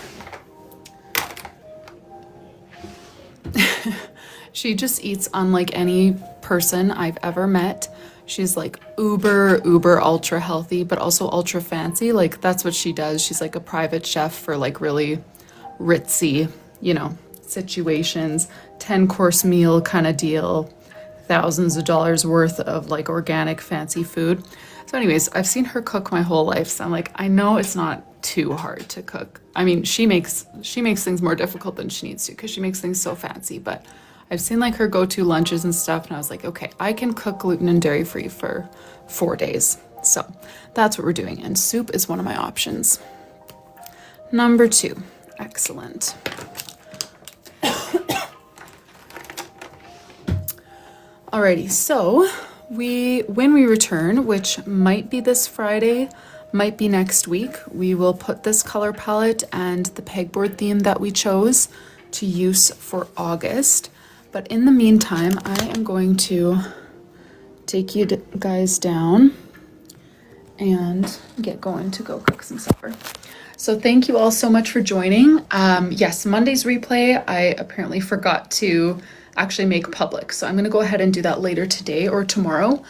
she just eats unlike any person I've ever met. She's like uber ultra healthy, but also ultra fancy. Like that's what she does. She's like a private chef for like really ritzy, you know, situations, 10-course meal kind of deal, thousands of dollars worth of like organic fancy food. So anyways, I've seen her cook my whole life. So I'm like, I know it's not too hard to cook. I mean, she makes things more difficult than she needs to because she makes things so fancy, but I've seen like her go-to lunches and stuff, and I was like, okay, I can cook gluten and dairy-free for 4 days. So that's what we're doing, and soup is one of my options. Number 2, excellent. Alrighty, so when we return, which might be this Friday, might be next week, we will put this color palette and the pegboard theme that we chose to use for August. But in the meantime, I am going to take you guys down and get going to go cook some supper. So thank you all so much for joining. Yes, Monday's replay, I apparently forgot to actually make public. So I'm gonna go ahead and do that later today or tomorrow.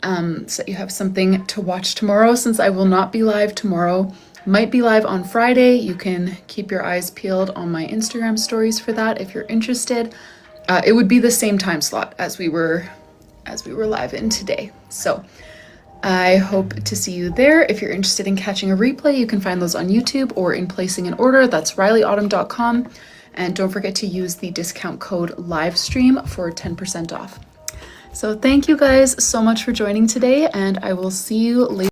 So that you have something to watch tomorrow, since I will not be live tomorrow. Might be live on Friday. You can keep your eyes peeled on my Instagram stories for that if you're interested. It would be the same time slot as we were live in today. So I hope to see you there. If you're interested in catching a replay, you can find those on YouTube or in placing an order. That's RyleeAutumn.com. And don't forget to use the discount code LIVESTREAM for 10% off. So thank you guys so much for joining today, and I will see you later.